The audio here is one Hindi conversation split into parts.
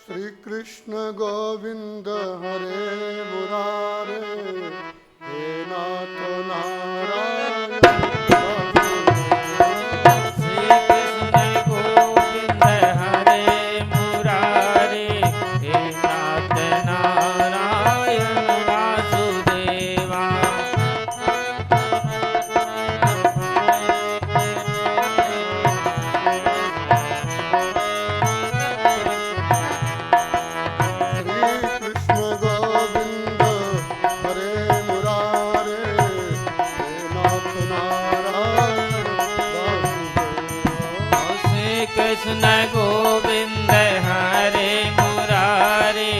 श्री कृष्ण गोविंद हरे मुरारे, हे नाथ नारायण। श्री कृष्ण गोविंद हरे मुरारे, हे नाथ नारायण वासुदेवा। कृष्ण गोविंद हरे मुरारे,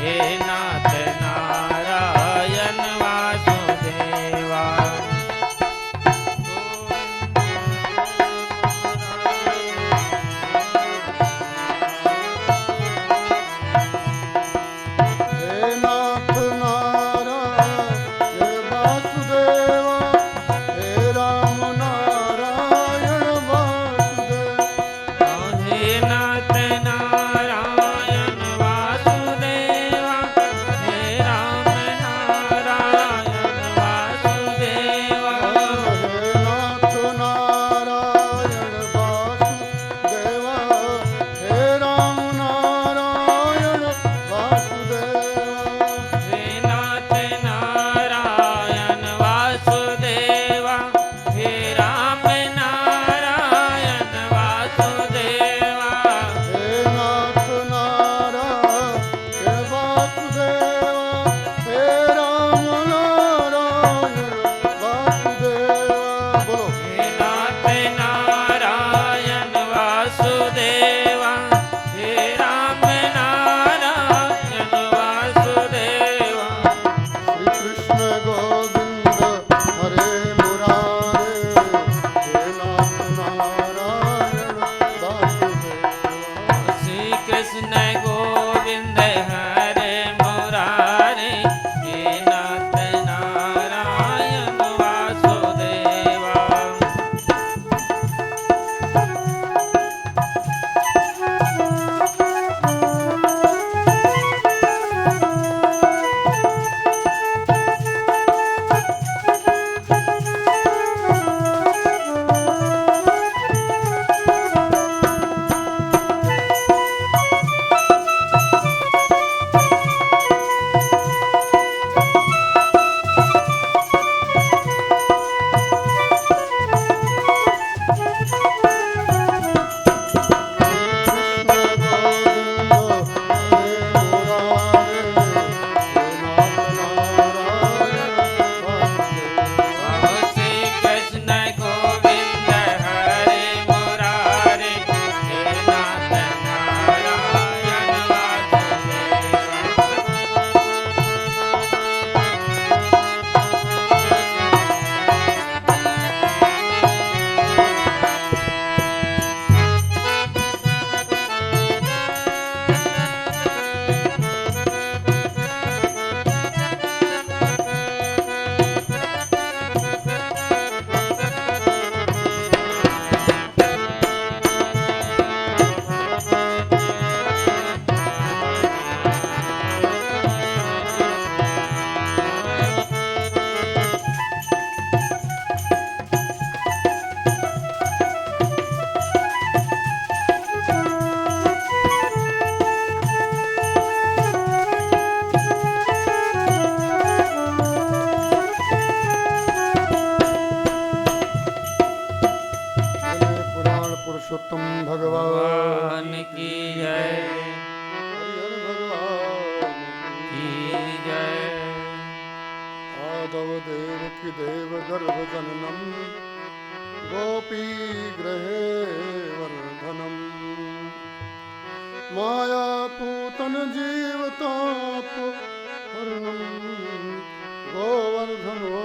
हे नाथ नारायण वासुदेवा। हे नाथ नारायण वासुदेवा, हे राम नारायण वासुदेवा। हे नाथ नारायण वासुदेवा, हे राम नारायण वासुदेवा। हे नाथ नारायण वासुदेवा, हे राम नारायण वासुदेवा। हे नाथ नारायण वासुदेवा, हे राम नारायण वासुदेवा। हे नाथ नारायण वासुदेवा, हे राम नारायण वासुदेवा। बोलो। हे नाथ नारायण वासुदेवा, हे राम नारायण वासुदेवा। श्री कृष्ण गोविंद हरे मुरारे, हे नाथ नारायण वासुदेवा। श्री कृष्ण गोविंद हरे मुरारे, हे नाथ नारायण वासुदेवा। कृष्ण गोविंद हरे मुरारे, हे नाथ नारायण पुरुषोत्तम भगवान की जय, हरिहर भगवान की जय। आदव देवकी देव गर्भ जननम, गोपी ग्रहे वर्धनम। माया पूतन जीवताप हरणम, गोवर्धनो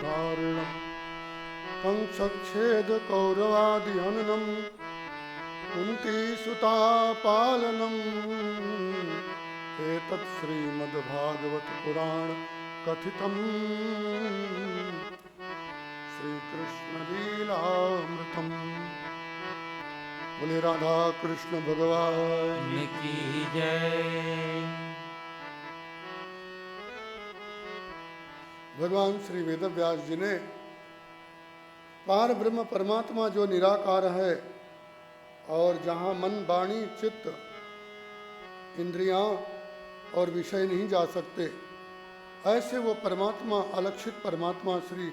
धारिणम। कंसच्छेद कौरवादि हननम, कुंती सुता पालनम। एतत् श्रीमद्भागवत पुराण कथितम। बोले राधा कृष्ण भगवान की जय। भगवान श्री वेदव्यास जी ने पार ब्रह्म परमात्मा जो निराकार है और जहाँ मन वाणी चित्त इंद्रियां और विषय नहीं जा सकते, ऐसे वो परमात्मा अलक्षित परमात्मा श्री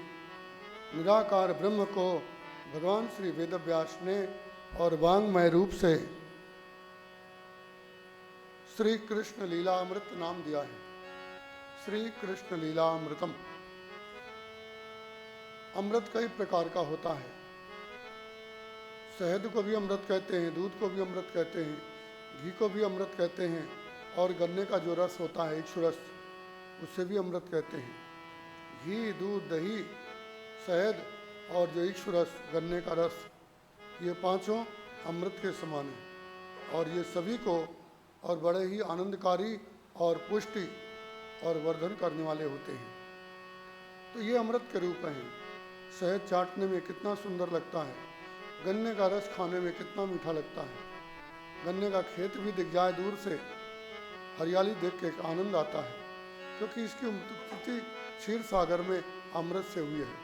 निराकार ब्रह्म को भगवान श्री वेदव्यास ने और वांगमय रूप से श्री कृष्ण लीलामृत नाम दिया है। श्री कृष्ण लीलामृतम। अमृत कई प्रकार का होता है। शहद को भी अमृत कहते हैं, दूध को भी अमृत कहते हैं, घी को भी अमृत कहते हैं, और गन्ने का जो रस होता है इक्षुरस, उससे भी अमृत कहते हैं। घी, दूध, दही, शहद और जो इक्षुरस गन्ने का रस, ये पांचों अमृत के समान हैं और ये सभी को और बड़े ही आनंदकारी और पुष्टि और वर्धन करने वाले होते हैं। तो ये अमृत के रूप हैं। शहद चाटने में कितना सुंदर लगता है, गन्ने का रस खाने में कितना मीठा लगता है। गन्ने का खेत भी दिख जाए दूर से, हरियाली देख के एक आनंद आता है, क्योंकि इसकी उत्पत्ति क्षीर सागर में अमृत से हुई है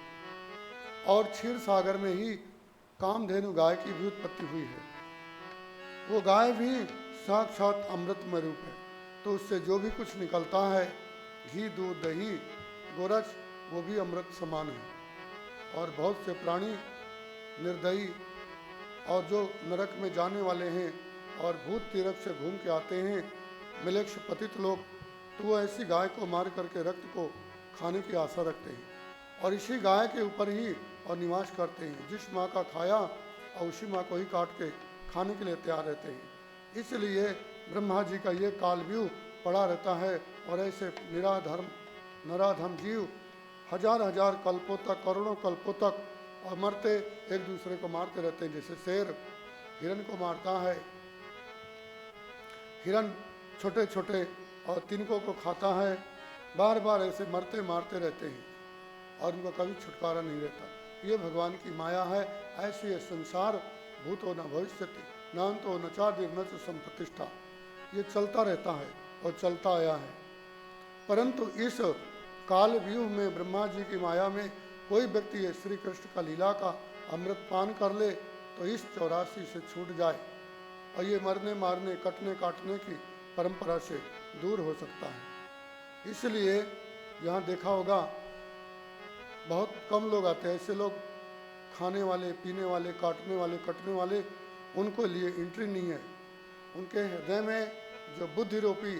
और क्षीर सागर में ही कामधेनु गाय की भी उत्पत्ति हुई है। वो गाय भी साक्षात अमृतमय रूप है। तो उससे जो भी कुछ निकलता है, घी, दूध, दही, गोरस, वो भी अमृत समान है। और बहुत से प्राणी निर्दयी और जो नरक में जाने वाले हैं और भूत तीर्थ से घूम के आते हैं, मिलेक्ष पतित लोग, तो वो ऐसी गाय को मार करके रक्त को खाने की आशा रखते हैं और इसी गाय के ऊपर ही और निवास करते हैं। जिस माँ का खाया और उसी माँ को ही काट के खाने के लिए तैयार रहते हैं। इसलिए ब्रह्मा जी का ये कालव्यूह पड़ा रहता है और ऐसे नराधम जीव हजार हजार कल्पों तक, करोड़ों कल्पों तक और मरते एक दूसरे को मारते रहते हैं। जैसे शेर हिरण को मारता है, हिरण छोटे छोटे और तिनकों को खाता है, बार बार ऐसे मरते मारते रहते हैं और उनका कभी छुटकारा नहीं रहता। ये भगवान की माया है। ऐसी ये संसार भूतो न भविष्यति नान्तो न चादिर न च संप्रतिष्ठा, ये चलता रहता है और चलता आया है। परंतु इस काल व्यूह में ब्रह्मा जी की माया में कोई व्यक्ति श्री कृष्ण का लीला का अमृत पान कर ले तो इस 84 से छूट जाए और ये मरने मारने कटने काटने की परंपरा से दूर हो सकता है। इसलिए यहाँ देखा होगा बहुत कम लोग आते हैं। ऐसे लोग खाने वाले, पीने वाले, काटने वाले, कटने वाले, उनको लिए एंट्री नहीं है। उनके हृदय में जो बुद्धि रूपी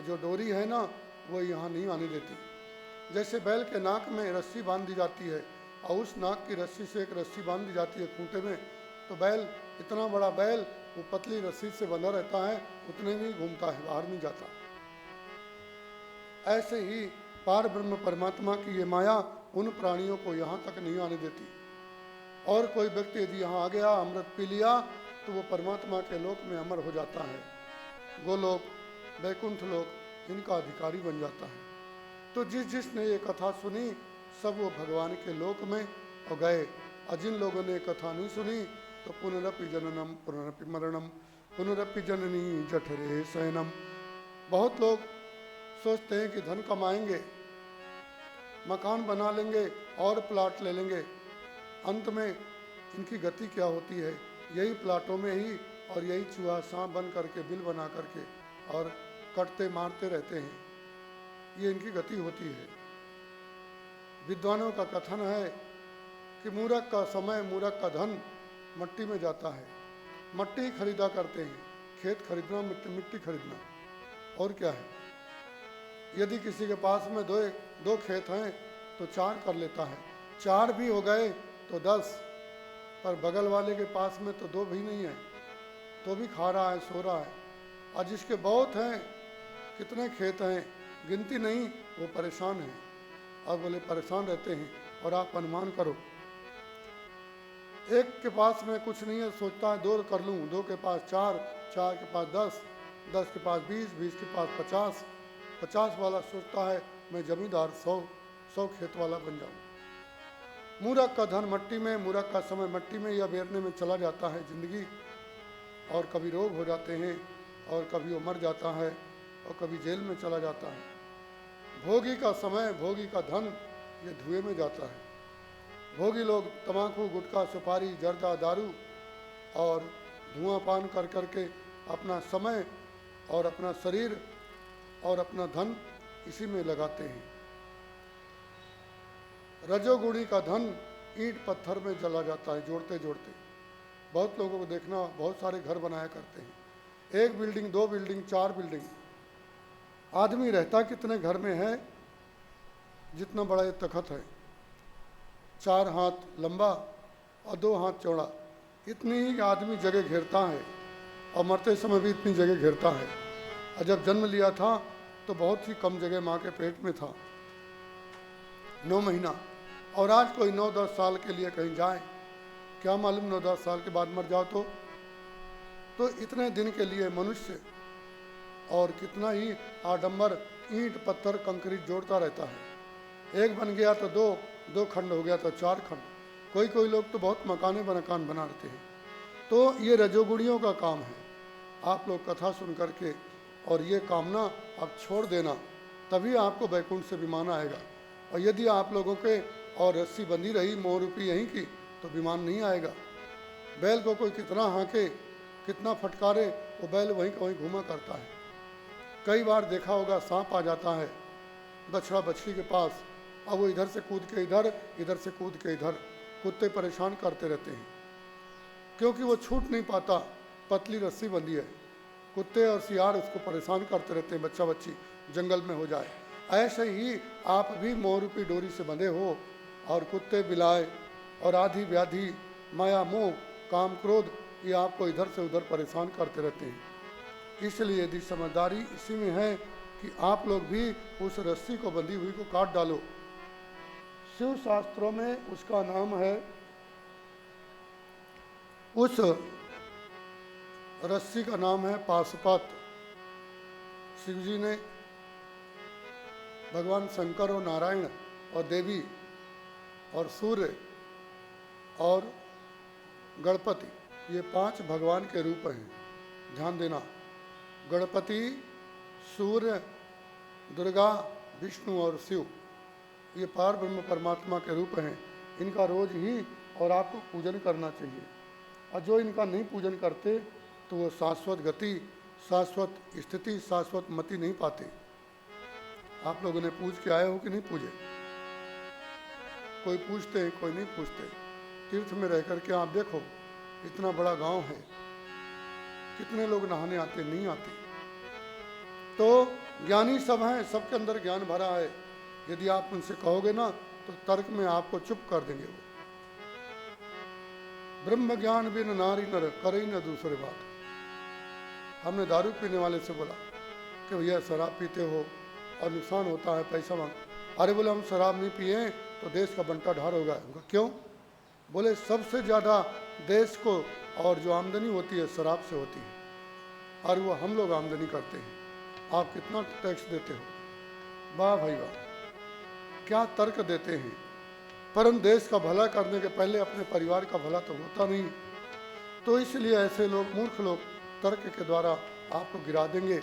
जो डोरी है ना, वो यहाँ नहीं आने देती। जैसे बैल के नाक में रस्सी बांध दी जाती है और उस नाक की रस्सी से एक रस्सी बांध दी जाती है खूंटे में, तो बैल, इतना बड़ा बैल, वो पतली रस्सी से बंधा रहता है, उतने में ही घूमता है, बाहर नहीं जाता। ऐसे ही पार ब्रह्म परमात्मा की ये माया उन प्राणियों को यहाँ तक नहीं आने देती। और कोई व्यक्ति यदि यहाँ आ गया, अमृत पी लिया, तो वो परमात्मा के लोक में अमर हो जाता है। गोलोक, वैकुंठ लोक, इनका अधिकारी बन जाता है। तो जिसने ये कथा सुनी, सब वो भगवान के लोक में और गए। और जिन लोगों ने कथा नहीं सुनी, तो पुनरपि जननम पुनरपि मरणम पुनरपि जननी जठरे शयनम। बहुत लोग सोचते हैं कि धन कमाएंगे, मकान बना लेंगे और प्लाट ले लेंगे। अंत में इनकी गति क्या होती है? यही प्लाटों में ही और यही चूहा सांप बन करके, बिल बना करके और कटते मारते रहते हैं। ये इनकी गति होती है। विद्वानों का कथन है कि मूर्ख का समय, मूर्ख का धन मट्टी में जाता है। मट्टी खरीदा करते हैं, खेत खरीदना, मिट्टी खरीदना, और क्या है। यदि किसी के पास में दो खेत हैं तो 4 कर लेता है, 4 भी हो गए तो 10, पर बगल वाले के पास में तो 2 भी नहीं है, तो भी खा रहा है, सो रहा है। और जिसके बहुत हैं, कितने खेत हैं, गिनती नहीं, वो परेशान है। और बोले परेशान रहते हैं। और आप अनुमान करो, एक के पास में कुछ नहीं है, सोचता है 2 कर लूँ, 2 के पास 4, 4 के पास 10, 10 के पास 20, 20 के पास 50, 50 वाला सोचता है मैं जमींदार 100 खेत वाला बन जाऊँ। मूर्ख का धन मट्टी में, मूर्ख का समय मट्टी में या बेरने में चला जाता है जिंदगी। और कभी रोग हो जाते हैं, और कभी वो मर जाता है, और कभी जेल में चला जाता है। भोगी का समय, भोगी का धन, ये धुएं में जाता है। भोगी लोग तम्बाकू, गुटखा, सुपारी, जर्दा, दारू और धुआंपान कर करके अपना समय और अपना शरीर और अपना धन इसी में लगाते हैं। रजोगुणी का धन ईंट पत्थर में चला जाता है, जोड़ते जोड़ते। बहुत लोगों को देखना, बहुत सारे घर बनाया करते हैं, 1 बिल्डिंग, 2 बिल्डिंग, 4 बिल्डिंग। आदमी रहता कितने घर में है, जितना बड़ा ये तखत है, 4 हाथ लंबा और 2 हाथ चौड़ा, इतनी ही आदमी जगह घेरता है, और मरते समय भी इतनी जगह घेरता है। और जब जन्म लिया था तो बहुत ही कम जगह माँ के पेट में था, 9 महीना। और आज कोई 9-10 साल के लिए कहीं जाए, क्या मालूम 9-10 साल के बाद मर जाओ तो इतने दिन के लिए मनुष्य और कितना ही आडंबर ईंट पत्थर कंक्रीट जोड़ता रहता है। 1 बन गया तो 2 खंड हो गया तो 4 खंड। कोई लोग तो बहुत मकान बना लेते हैं। तो ये रजोगुणियों का काम है। आप लोग कथा सुन करके और ये कामना आप छोड़ देना, तभी आपको बैकुंठ से विमान आएगा। और यदि आप लोगों के और रस्सी बंधी रही मोह रूपी यहीं की, तो विमान नहीं आएगा। बैल को कोई कितना हाँके, कितना फटकारे, वो बैल वहीं का वहीं घूमा करता है। कई बार देखा होगा, सांप आ जाता है बछड़ा बछड़ी के पास, अब वो इधर से कूद के इधर, इधर से कूद के इधर, कुत्ते परेशान करते रहते हैं, क्योंकि वो छूट नहीं पाता, पतली रस्सी बंधी है। कुत्ते और सियार उसको परेशान करते रहते हैं, बच्चा बच्ची जंगल में हो जाए। ऐसे ही आप भी मोह रूपी डोरी से बंधे हो, और कुत्ते बिलाए और आधी व्याधि, माया मोह, काम क्रोध, ये आपको इधर से उधर परेशान करते रहते हैं। इसलिए यदि समझदारी इसी में है कि आप लोग भी उस रस्सी को बंधी हुई को काट डालो। शिव शास्त्रों में उसका नाम है, उस रस्सी का नाम है पाशुपत। शिव जी ने भगवान शंकर और नारायण और देवी और सूर्य और गणपति, ये 5 भगवान के रूप हैं। ध्यान देना, गणपति, सूर्य, दुर्गा, विष्णु और शिव, ये पार ब्रह्म परमात्मा के रूप हैं। इनका रोज ही और आपको पूजन करना चाहिए। और जो इनका नहीं पूजन करते तो वो शाश्वत गति, शाश्वत स्थिति, शाश्वत मति नहीं पाते। आप लोगों ने पूज के आए हो कि नहीं पूजे? कोई पूछते हैं, कोई नहीं पूछते। तीर्थ में रह करके आप देखो, इतना बड़ा गांव है, कितने लोग नहाने आते, नहीं आते। तो ज्ञानी सब हैं, सबके अंदर ज्ञान भरा है। यदि आप उनसे कहोगे ना तो तर्क में आपको चुप कर देंगे वो। ब्रह्म ज्ञान बिन नारी नर करे न दूसरे बात। हमने दारू पीने वाले से बोला कि भैया शराब पीते हो और नुकसान होता है, पैसा मांग। अरे बोले हम शराब नहीं पिए तो देश का बंटा ढार होगा। उनका क्यों? बोले सबसे ज़्यादा देश को और जो आमदनी होती है शराब से होती है, और वो हम लोग आमदनी करते हैं। आप कितना टैक्स देते हो? वाह भाई वाह, क्या तर्क देते हैं। परम देश का भला करने के पहले अपने परिवार का भला तो होता नहीं। तो इसलिए ऐसे लोग, मूर्ख लोग, तर्क के द्वारा आपको गिरा देंगे।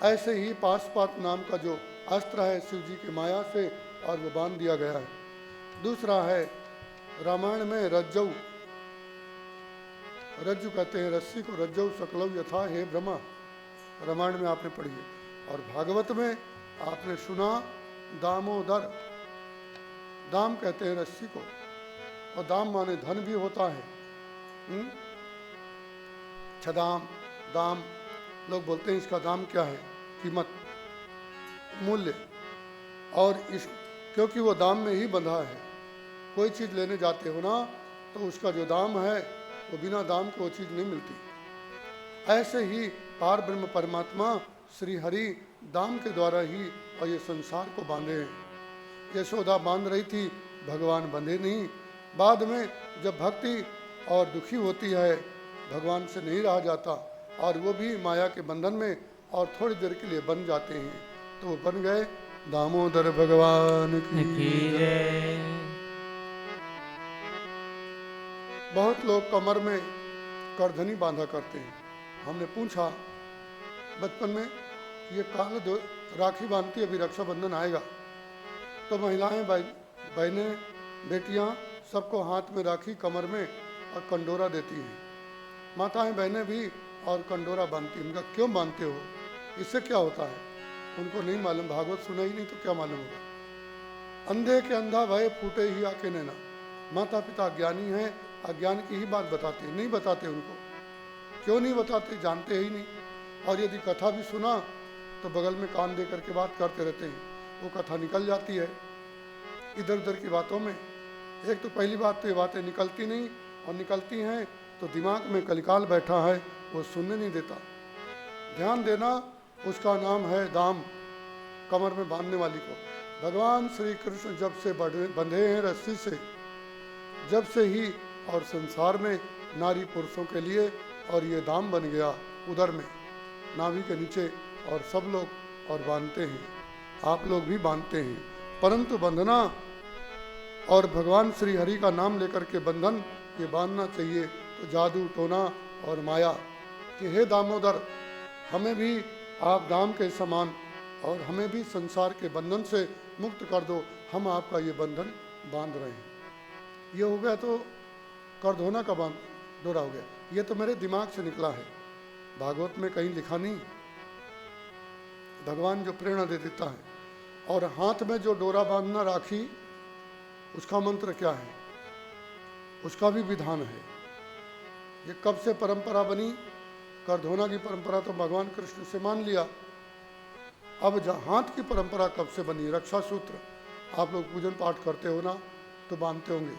ऐसे ही पाशुपत नाम का जो अस्त्र है शिव जी की माया से, और वो बांध दिया गया है। दूसरा है रामायण में रज्जौ, रज्जु कहते हैं रस्सी को, रज्जौ सकलौ यथा हे ब्रह्मा, रामायण में आपने पढ़ी है। और भागवत में आपने सुना दामोदर, दाम कहते हैं रस्सी को, और दाम माने धन भी होता है। छदाम, दाम, लोग बोलते हैं इसका दाम क्या है, कीमत, मूल्य। और इस क्योंकि वो दाम में ही बंधा है। कोई चीज़ लेने जाते हो ना तो उसका जो दाम है वो बिना दाम के वो चीज़ नहीं मिलती। ऐसे ही पार ब्रह्म परमात्मा श्री हरि दाम के द्वारा ही और ये संसार को बांधे हैं। यशोदा बांध रही थी, भगवान बंधे नहीं। बाद में जब भक्ति और दुखी होती है, भगवान से नहीं रहा जाता, और वो भी माया के बंधन में और थोड़ी देर के लिए बन जाते हैं, तो वो बन गए दामोदर भगवान की जय। बहुत लोग कमर में करधनी बांधा करते हैं, हमने पूछा बचपन में, ये राखी बांधती है, अभी रक्षाबंधन आएगा तो महिलाएं बहनें बेटियां सबको हाथ में राखी, कमर में और कंडोरा देती हैं। माताएं बहनें भी और कंडोरा बांधती हैं। उनका क्यों बांधते हो, इससे क्या होता है? उनको नहीं मालूम, भागवत सुना ही नहीं तो क्या मालूम होगा। अंधे के अंधा भय फूटे ही आके नैना। माता पिता ज्ञानी हैं, अज्ञान की ही बात बताते, नहीं बताते उनको। क्यों नहीं बताते? जानते ही नहीं। और यदि कथा भी सुना तो बगल में कान दे करके बात करते रहते हैं, वो कथा निकल जाती है इधर उधर की बातों में। एक तो पहली बात तो ये बातें निकलती नहीं, और निकलती हैं तो दिमाग में कलिकाल बैठा है, वो सुनने नहीं देता। ध्यान देना, उसका नाम है दाम, कमर में बांधने वाली को। भगवान श्री कृष्ण जब से बंधे हैं रस्सी से, जब से ही, और संसार में नारी पुरुषों के लिए, और ये दाम बन गया उदर में, नाभि के नीचे, और सब लोग और बांधते हैं, आप लोग भी बांधते हैं। परंतु बंधना और भगवान श्री हरि का नाम लेकर के बंधन, ये बांधना चाहिए तो जादू टोना और माया कि हे दामोदर, हमें भी आप दाम के समान, और हमें भी संसार के बंधन से मुक्त कर दो, हम आपका ये बंधन बांध रहे हैं। ये हो गया तो करधोना का डोरा हो गया। ये तो मेरे दिमाग से निकला है, भागवत में कहीं लिखा नहीं। भगवान जो प्रेरणा दे देता है। और हाथ में जो डोरा बांधना राखी, उसका मंत्र क्या है, उसका भी विधान है। ये कब से परंपरा बनी? करधोना की परंपरा तो भगवान कृष्ण से मान लिया। अब हाथ की परंपरा कब से बनी? रक्षा सूत्र आप लोग पूजन पाठ करते हो ना, तो बांधते होंगे।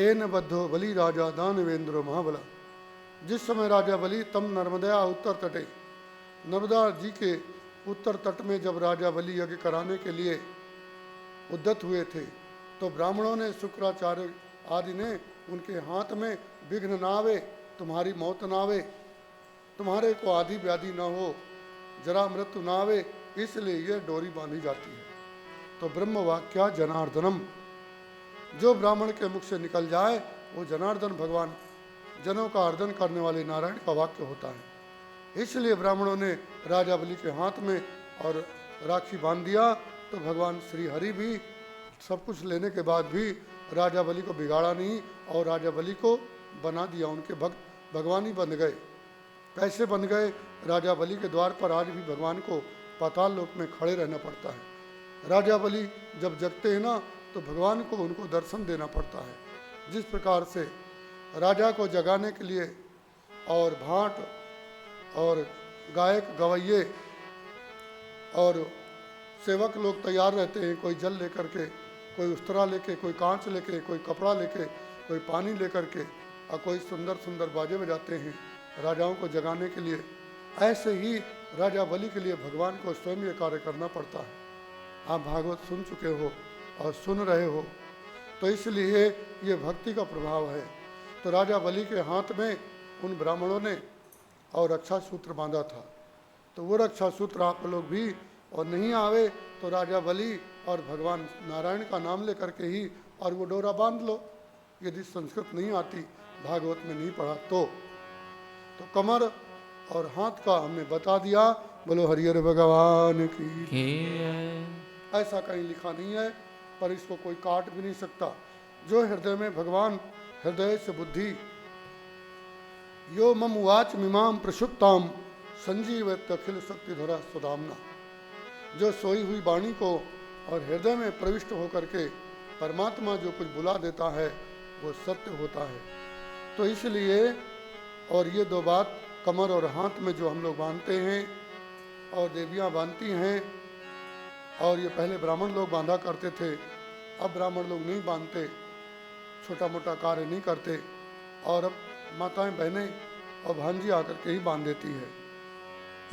एन बद्धो बलि राजा दानवेंद्र महाबला। जिस समय राजा बलि तम नर्मदा उत्तर तटे, नर्मदा जी के उत्तर तट में जब राजा बलि यज्ञ कराने के लिए उद्यत हुए थे, तो ब्राह्मणों ने, शुक्राचार्य आदि ने उनके हाथ में विघ्न ना आवे, तुम्हारी मौत ना आवे, तुम्हारे को आदि व्याधि ना हो, जरा मृत्यु ना आवे, इसलिए यह डोरी बांधी जाती है। तो ब्रह्म वाक्या जनार्दनम, जो ब्राह्मण के मुख से निकल जाए वो जनार्दन भगवान, जनों का अर्दन करने वाले नारायण का वाक्य होता है। इसलिए ब्राह्मणों ने राजा बलि के हाथ में और राखी बांध दिया। तो भगवान श्री हरि भी सब कुछ लेने के बाद भी राजा बलि को बिगाड़ा नहीं, और राजा बलि को बना दिया। उनके भक्त भगवान ही बन गए। कैसे बन गए? राजा बलि के द्वार पर आज भी भगवान को पाताल लोक में खड़े रहना पड़ता है। राजा बलि जब जगते हैं ना, तो भगवान को उनको दर्शन देना पड़ता है। जिस प्रकार से राजा को जगाने के लिए और भाट और गायक गवैये और सेवक लोग तैयार रहते हैं, कोई जल लेकर के, कोई उस्तरा लेके, कोई कांच लेके, कोई कपड़ा लेके, कोई पानी लेकर के, और कोई सुंदर सुंदर बाजे बजाते हैं राजाओं को जगाने के लिए। ऐसे ही राजा बलि के लिए भगवान को स्वयं ये कार्य करना पड़ता है। आप भागवत सुन चुके हो और सुन रहे हो, तो इसलिए ये भक्ति का प्रभाव है। तो राजा बलि के हाथ में उन ब्राह्मणों ने और रक्षा सूत्र बांधा था। तो वो रक्षा सूत्र आप लोग भी, और नहीं आवे तो राजा बलि और भगवान नारायण का नाम लेकर के ही और वो डोरा बांध लो। यदि संस्कृत नहीं आती, भागवत में नहीं पढ़ा तो कमर और हाथ का हमने बता दिया। बोलो हरिहर भगवान की। ऐसा कहीं लिखा नहीं है, पर इसको कोई काट भी नहीं सकता। जो हृदय में भगवान, हृदय से बुद्धि, यो मम वाच मिमाम प्रसुप्ताम संजीवत अखिल शक्ति धरा सुदामना। जो सोई हुई वाणी को और हृदय में प्रविष्ट होकर के परमात्मा जो कुछ बुला देता है, वो सत्य होता है। तो इसलिए, और ये दो बात कमर और हाथ में जो हम लोग बांधते हैं और देवियाँ बांधती हैं, और ये पहले ब्राह्मण लोग बांधा करते थे, अब ब्राह्मण लोग नहीं बांधते, छोटा मोटा कार्य नहीं करते, और अब माताएं बहनें और भांजी आकर के ही बांध देती है।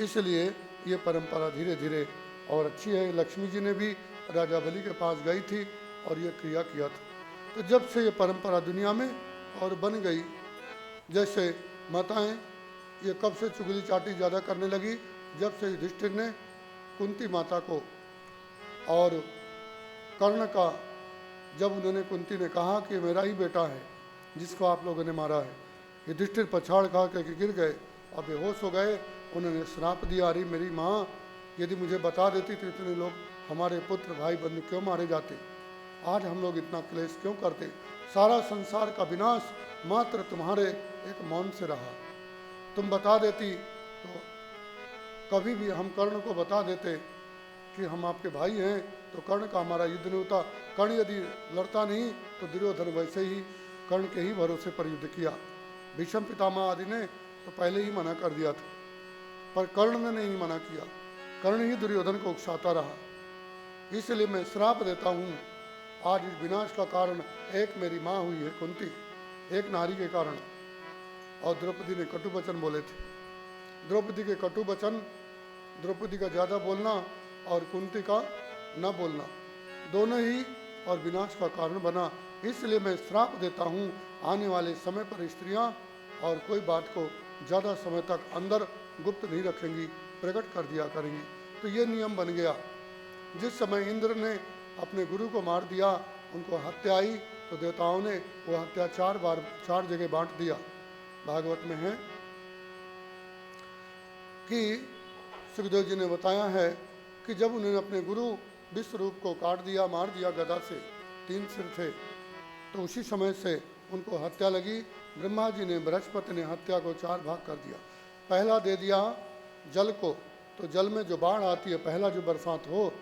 इसलिए ये परंपरा धीरे धीरे और अच्छी है। लक्ष्मी जी ने भी राजा बलि के पास गई थी और ये क्रिया किया था। तो जब से ये परंपरा दुनिया में और बन गई, जैसे माताएं ये कब से चुगली चाटी ज़्यादा करने लगी, जब से युधिष्ठिर ने कुंती माता को और कर्ण का, जब उन्होंने, कुंती ने कहा कि मेरा ही बेटा है जिसको आप लोगों ने मारा है, युधिष्ठिर पछाड़ खा करके गिर गए और बेहोश हो गए। उन्होंने श्राप दिया, अरे मेरी माँ यदि मुझे बता देती तो इतने लोग हमारे पुत्र भाई बंधु क्यों मारे जाते, आज हम लोग इतना क्लेश क्यों करते, सारा संसार का विनाश मात्र तुम्हारे एक मौन से रहा। तुम बता देती तो कभी भी हम कर्ण को बता देते कि हम आपके भाई हैं, तो कर्ण का हमारा युद्ध नहीं होता। कर्ण यदि लड़ता नहीं तो दुर्योधन वैसे ही कर्ण के ही भरोसे पर युद्ध किया। भीष्म पितामह आदि ने तो पहले ही मना कर दिया था, पर कर्ण ने नहीं मना किया। कर्ण ही दुर्योधन को उकसाता रहा। इसलिए मैं श्राप देता हूँ, आज इस विनाश का कारण एक मेरी माँ हुई है कुंती, एक नारी के कारण। और द्रौपदी ने कटु वचन बोले थे। द्रौपदी के कटु वचन, द्रौपदी का ज़्यादा बोलना और कुंती का न बोलना, दोनों ही और विनाश का कारण बना। इसलिए मैं श्राप देता हूँ, आने वाले समय पर स्त्रियाँ और कोई बात को ज़्यादा समय तक अंदर गुप्त नहीं रखेंगी, प्रकट कर दिया करेंगी। तो ये नियम बन गया। जिस समय इंद्र ने अपने गुरु को मार दिया, उनको हत्या आई, तो देवताओं ने वो हत्या 4 बार 4 जगह बांट दिया। भागवत में है कि सुखदेव जी ने बताया है कि जब उन्होंने अपने गुरु विश्वरूप को काट दिया, मार दिया गदा से, 3 सिर थे, तो उसी समय से उनको हत्या लगी। ब्रह्मा जी ने, बृहस्पति ने हत्या को 4 भाग कर दिया। पहला दे दिया जल को, तो जल में जो बाढ़ आती है, पहला जो बरसात हो,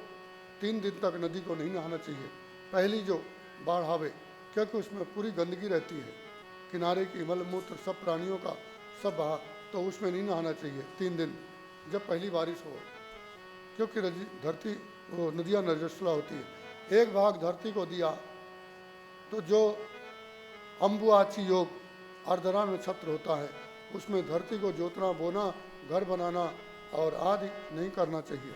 3 दिन तक नदी को नहीं नहाना चाहिए। पहली जो बाढ़ आवे, क्योंकि उसमें पूरी गंदगी रहती है, किनारे की मल मूत्र सब प्राणियों का सब बहा, तो उसमें नहीं नहाना चाहिए 3 दिन जब पहली बारिश हो, क्योंकि धरती वो नदियाँ नजस्वला होती है। एक भाग धरती को दिया, तो जो अम्बुआची योग अर्धरा नक्षत्र होता है, उसमें धरती को जोतना, बोना, घर बनाना और आदि नहीं करना चाहिए।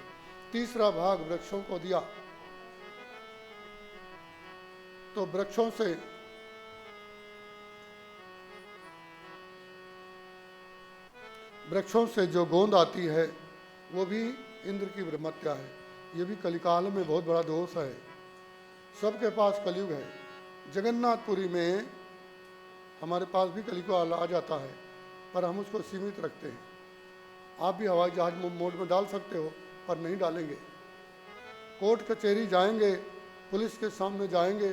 तीसरा भाग वृक्षों को दिया, तो वृक्षों से जो गोंद आती है वो भी इंद्र की ब्रह्मत्या है। ये भी कलिकाल में बहुत बड़ा दोष है। सबके पास कलयुग है। जगन्नाथपुरी में हमारे पास भी कलियुग आ जाता है, पर हम उसको सीमित रखते हैं। आप भी हवाई जहाज मोड में डाल सकते हो, पर नहीं डालेंगे। कोर्ट कचहरी जाएंगे, पुलिस के सामने जाएंगे,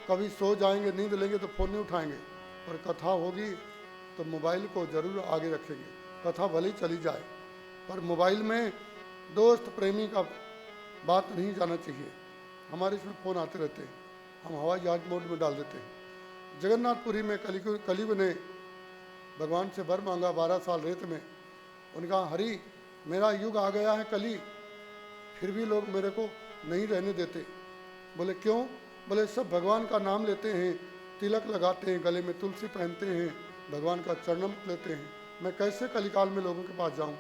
कभी सो जाएंगे, नींद लेंगे तो फ़ोन नहीं उठाएंगे, पर कथा होगी तो मोबाइल को ज़रूर आगे रखेंगे। कथा भले ही चली जाए, पर मोबाइल में दोस्त प्रेमी का बात नहीं जाना चाहिए। हमारे इसमें फ़ोन आते रहते हैं, हम हवाई जहाज मोड में डाल देते हैं। जगन्नाथपुरी में कलियुग ने भगवान से वर मांगा 12 साल रेत में। उनका हरि मेरा युग आ गया है कली, फिर भी लोग मेरे को नहीं रहने देते। बोले क्यों? बोले सब भगवान का नाम लेते हैं, तिलक लगाते हैं, गले में तुलसी पहनते हैं, भगवान का चरणम लेते हैं, मैं कैसे कलिकाल में लोगों के पास जाऊं?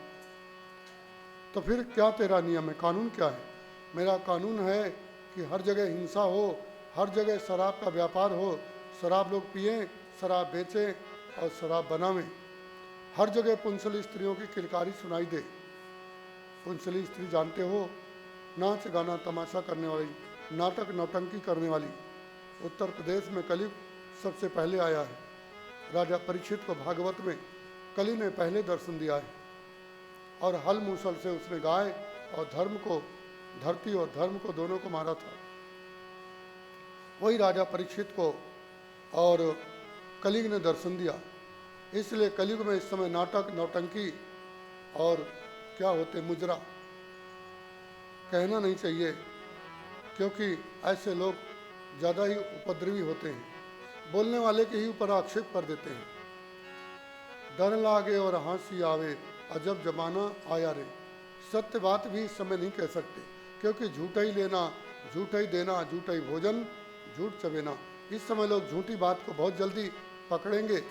तो फिर क्या तेरा नियम है, कानून क्या है? मेरा कानून है कि हर जगह हिंसा हो, हर जगह शराब का व्यापार हो, शराब लोग पिएं, शराब बेचें और शराब बनावें। हर जगह पुंसली स्त्रियों की किलकारी सुनाई दे। पुंसली स्त्री जानते हो, नाच गाना तमाशा करने वाली, नाटक नौटंकी करने वाली। उत्तर प्रदेश में कलयुग सबसे पहले आया है। राजा परीक्षित को भागवत में कली ने पहले दर्शन दिया है, और हल मूसल से उसने गाय और धर्म को, धरती और धर्म को दोनों को मारा था। वही राजा परीक्षित को और कलियुग ने दर्शन दिया। इसलिए कलियुग में इस समय नाटक नौटंकी और क्या होते मुजरा कहना नहीं चाहिए, क्योंकि ऐसे लोग ज़्यादा ही उपद्रवी होते हैं, बोलने वाले के ही ऊपर आक्षेप कर देते हैं। डर लागे और हंसी आवे, अजब जमाना आया रे। सत्य बात भी इस समय नहीं कह सकते, क्योंकि झूठा ही लेना, झूठा ही देना, झूठा ही भोजन, झूठ चबेना। इस समय लोग झूठी बात को बहुत जल्दी पकड़ेंगे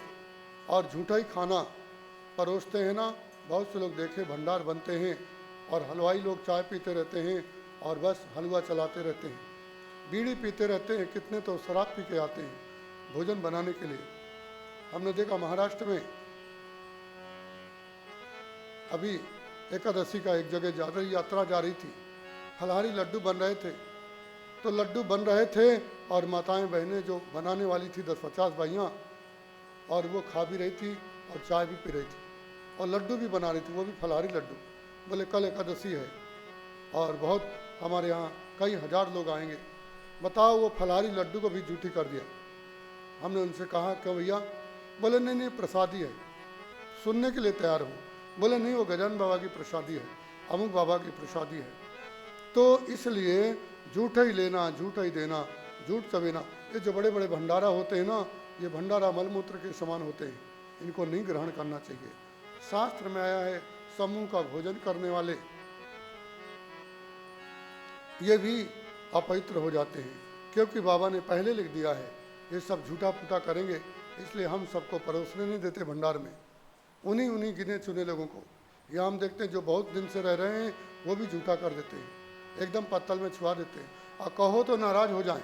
और झूठा ही खाना परोसते हैं ना। बहुत से लोग देखे भंडार बनते हैं और हलवाई लोग चाय पीते रहते हैं और बस हलवा चलाते रहते हैं, बीड़ी पीते रहते हैं, कितने तो शराब पी के आते हैं भोजन बनाने के लिए। हमने देखा महाराष्ट्र में अभी एकादशी का एक जगह ज़्यादा यात्रा जा रही थी, फलहारी लड्डू बन रहे थे, तो लड्डू बन रहे थे और माताएं बहनें जो बनाने वाली थी 10-50 भाइयाँ, और वो खा भी रही थी और चाय भी पी रही थी। और लड्डू भी बना रही थी, वो भी फलाहारी लड्डू। बोले कल एकादशी है और बहुत हमारे यहाँ कई हजार लोग आएंगे, बताओ वो फलाहारी लड्डू को भी झूठी कर दिया। हमने उनसे कहा क्यों भैया? बोले नहीं नहीं प्रसादी है, सुनने के लिए तैयार हूँ। बोले नहीं वो गजानन बाबा की प्रसादी है, अमुक बाबा की प्रसादी है। तो इसलिए झूठा ही लेना, झूठा ही देना, झूठ चबेना, ये जो बड़े बड़े भंडारा होते हैं ना, ये भंडारा मलमूत्र के समान होते हैं, इनको नहीं ग्रहण करना चाहिए। शास्त्र में आया है समूह का भोजन करने वाले ये भी अपवित्र हो जाते हैं, क्योंकि बाबा ने पहले लिख दिया है ये सब झूठा फूटा करेंगे, इसलिए हम सबको परोसने नहीं देते भंडार में, उन्हीं उन्हीं गिने चुने लोगों को। यहाँ हम देखते हैं जो बहुत दिन से रह रहे हैं वो भी झूठा कर देते हैं, एकदम पत्तल में छुआ देते हैं, और कहो तो नाराज हो जाएं।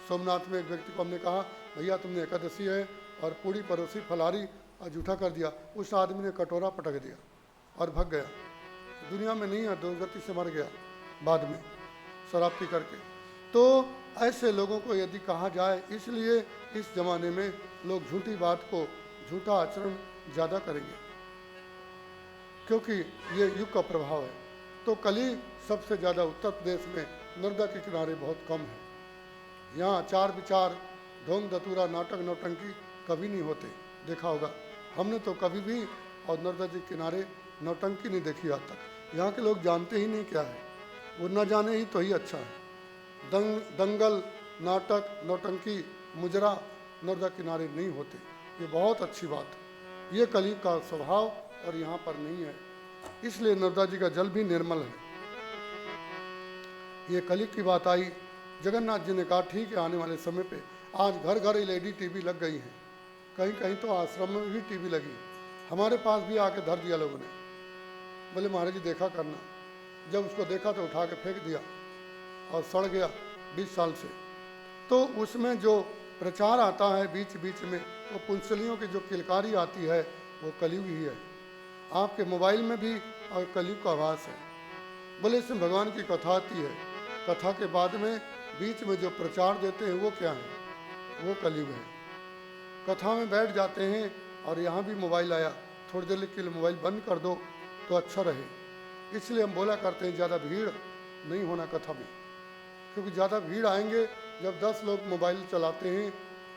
सोमनाथ में एक व्यक्ति को हमने कहा भैया तुमने एकादशी है और पूरी परोसी फलारी और झूठा कर दिया, उस आदमी ने कटोरा पटक दिया और भग गया, दुनिया में नहीं है, दुर्गति से मर गया बाद में शराब पी करके। तो ऐसे लोगों को यदि कहा जाए, इसलिए इस जमाने में लोग झूठी बात को, झूठा आचरण ज़्यादा करेंगे, क्योंकि ये युग का प्रभाव है। तो कली सबसे ज़्यादा उत्तर प्रदेश में नर्मदा के किनारे बहुत कम है। यहाँ आचार विचार, ढोंग धतूरा, नाटक नौटंकी कभी नहीं होते, देखा होगा हमने तो कभी भी, और नर्मदा जी के किनारे नौटंकी नहीं देखी आज तक। यहाँ के लोग जानते ही नहीं क्या है, वो न जाने ही तो ही अच्छा है। दंगल, नाटक, नौटंकी, मुजरा नर्मदा किनारे नहीं होते, ये बहुत अच्छी बात है। ये कली का स्वभाव और यहाँ पर नहीं है, इसलिए नर्मदा जी का जल भी निर्मल है। ये कली की बात आई, जगन्नाथ जी ने कहा ठीक है आने वाले समय पे आज घर घर एलईडी टीवी लग गई है, कहीं कहीं तो आश्रम में भी टीवी लगी, हमारे पास भी आके धर दिया लोगों ने। बोले महाराज जी देखा करना, जब उसको देखा तो उठा के फेंक दिया और सड़ गया 20 साल से। तो उसमें जो प्रचार आता है बीच बीच में, वो पुंसलियों की जो किलकारी आती है वो कलयुग ही है। आपके मोबाइल में भी और कलयुग का आवास है। बोले इसमें भगवान की कथा आती है, कथा के बाद में बीच में जो प्रचार देते हैं वो क्या है? वो कलयुग है। कथा में बैठ जाते हैं और यहाँ भी मोबाइल आया, थोड़ी देर के लिए मोबाइल बंद कर दो तो अच्छा रहे। इसलिए हम बोला करते हैं ज़्यादा भीड़ नहीं होना कथा में, क्योंकि ज़्यादा भीड़ आएंगे, जब 10 लोग मोबाइल चलाते हैं,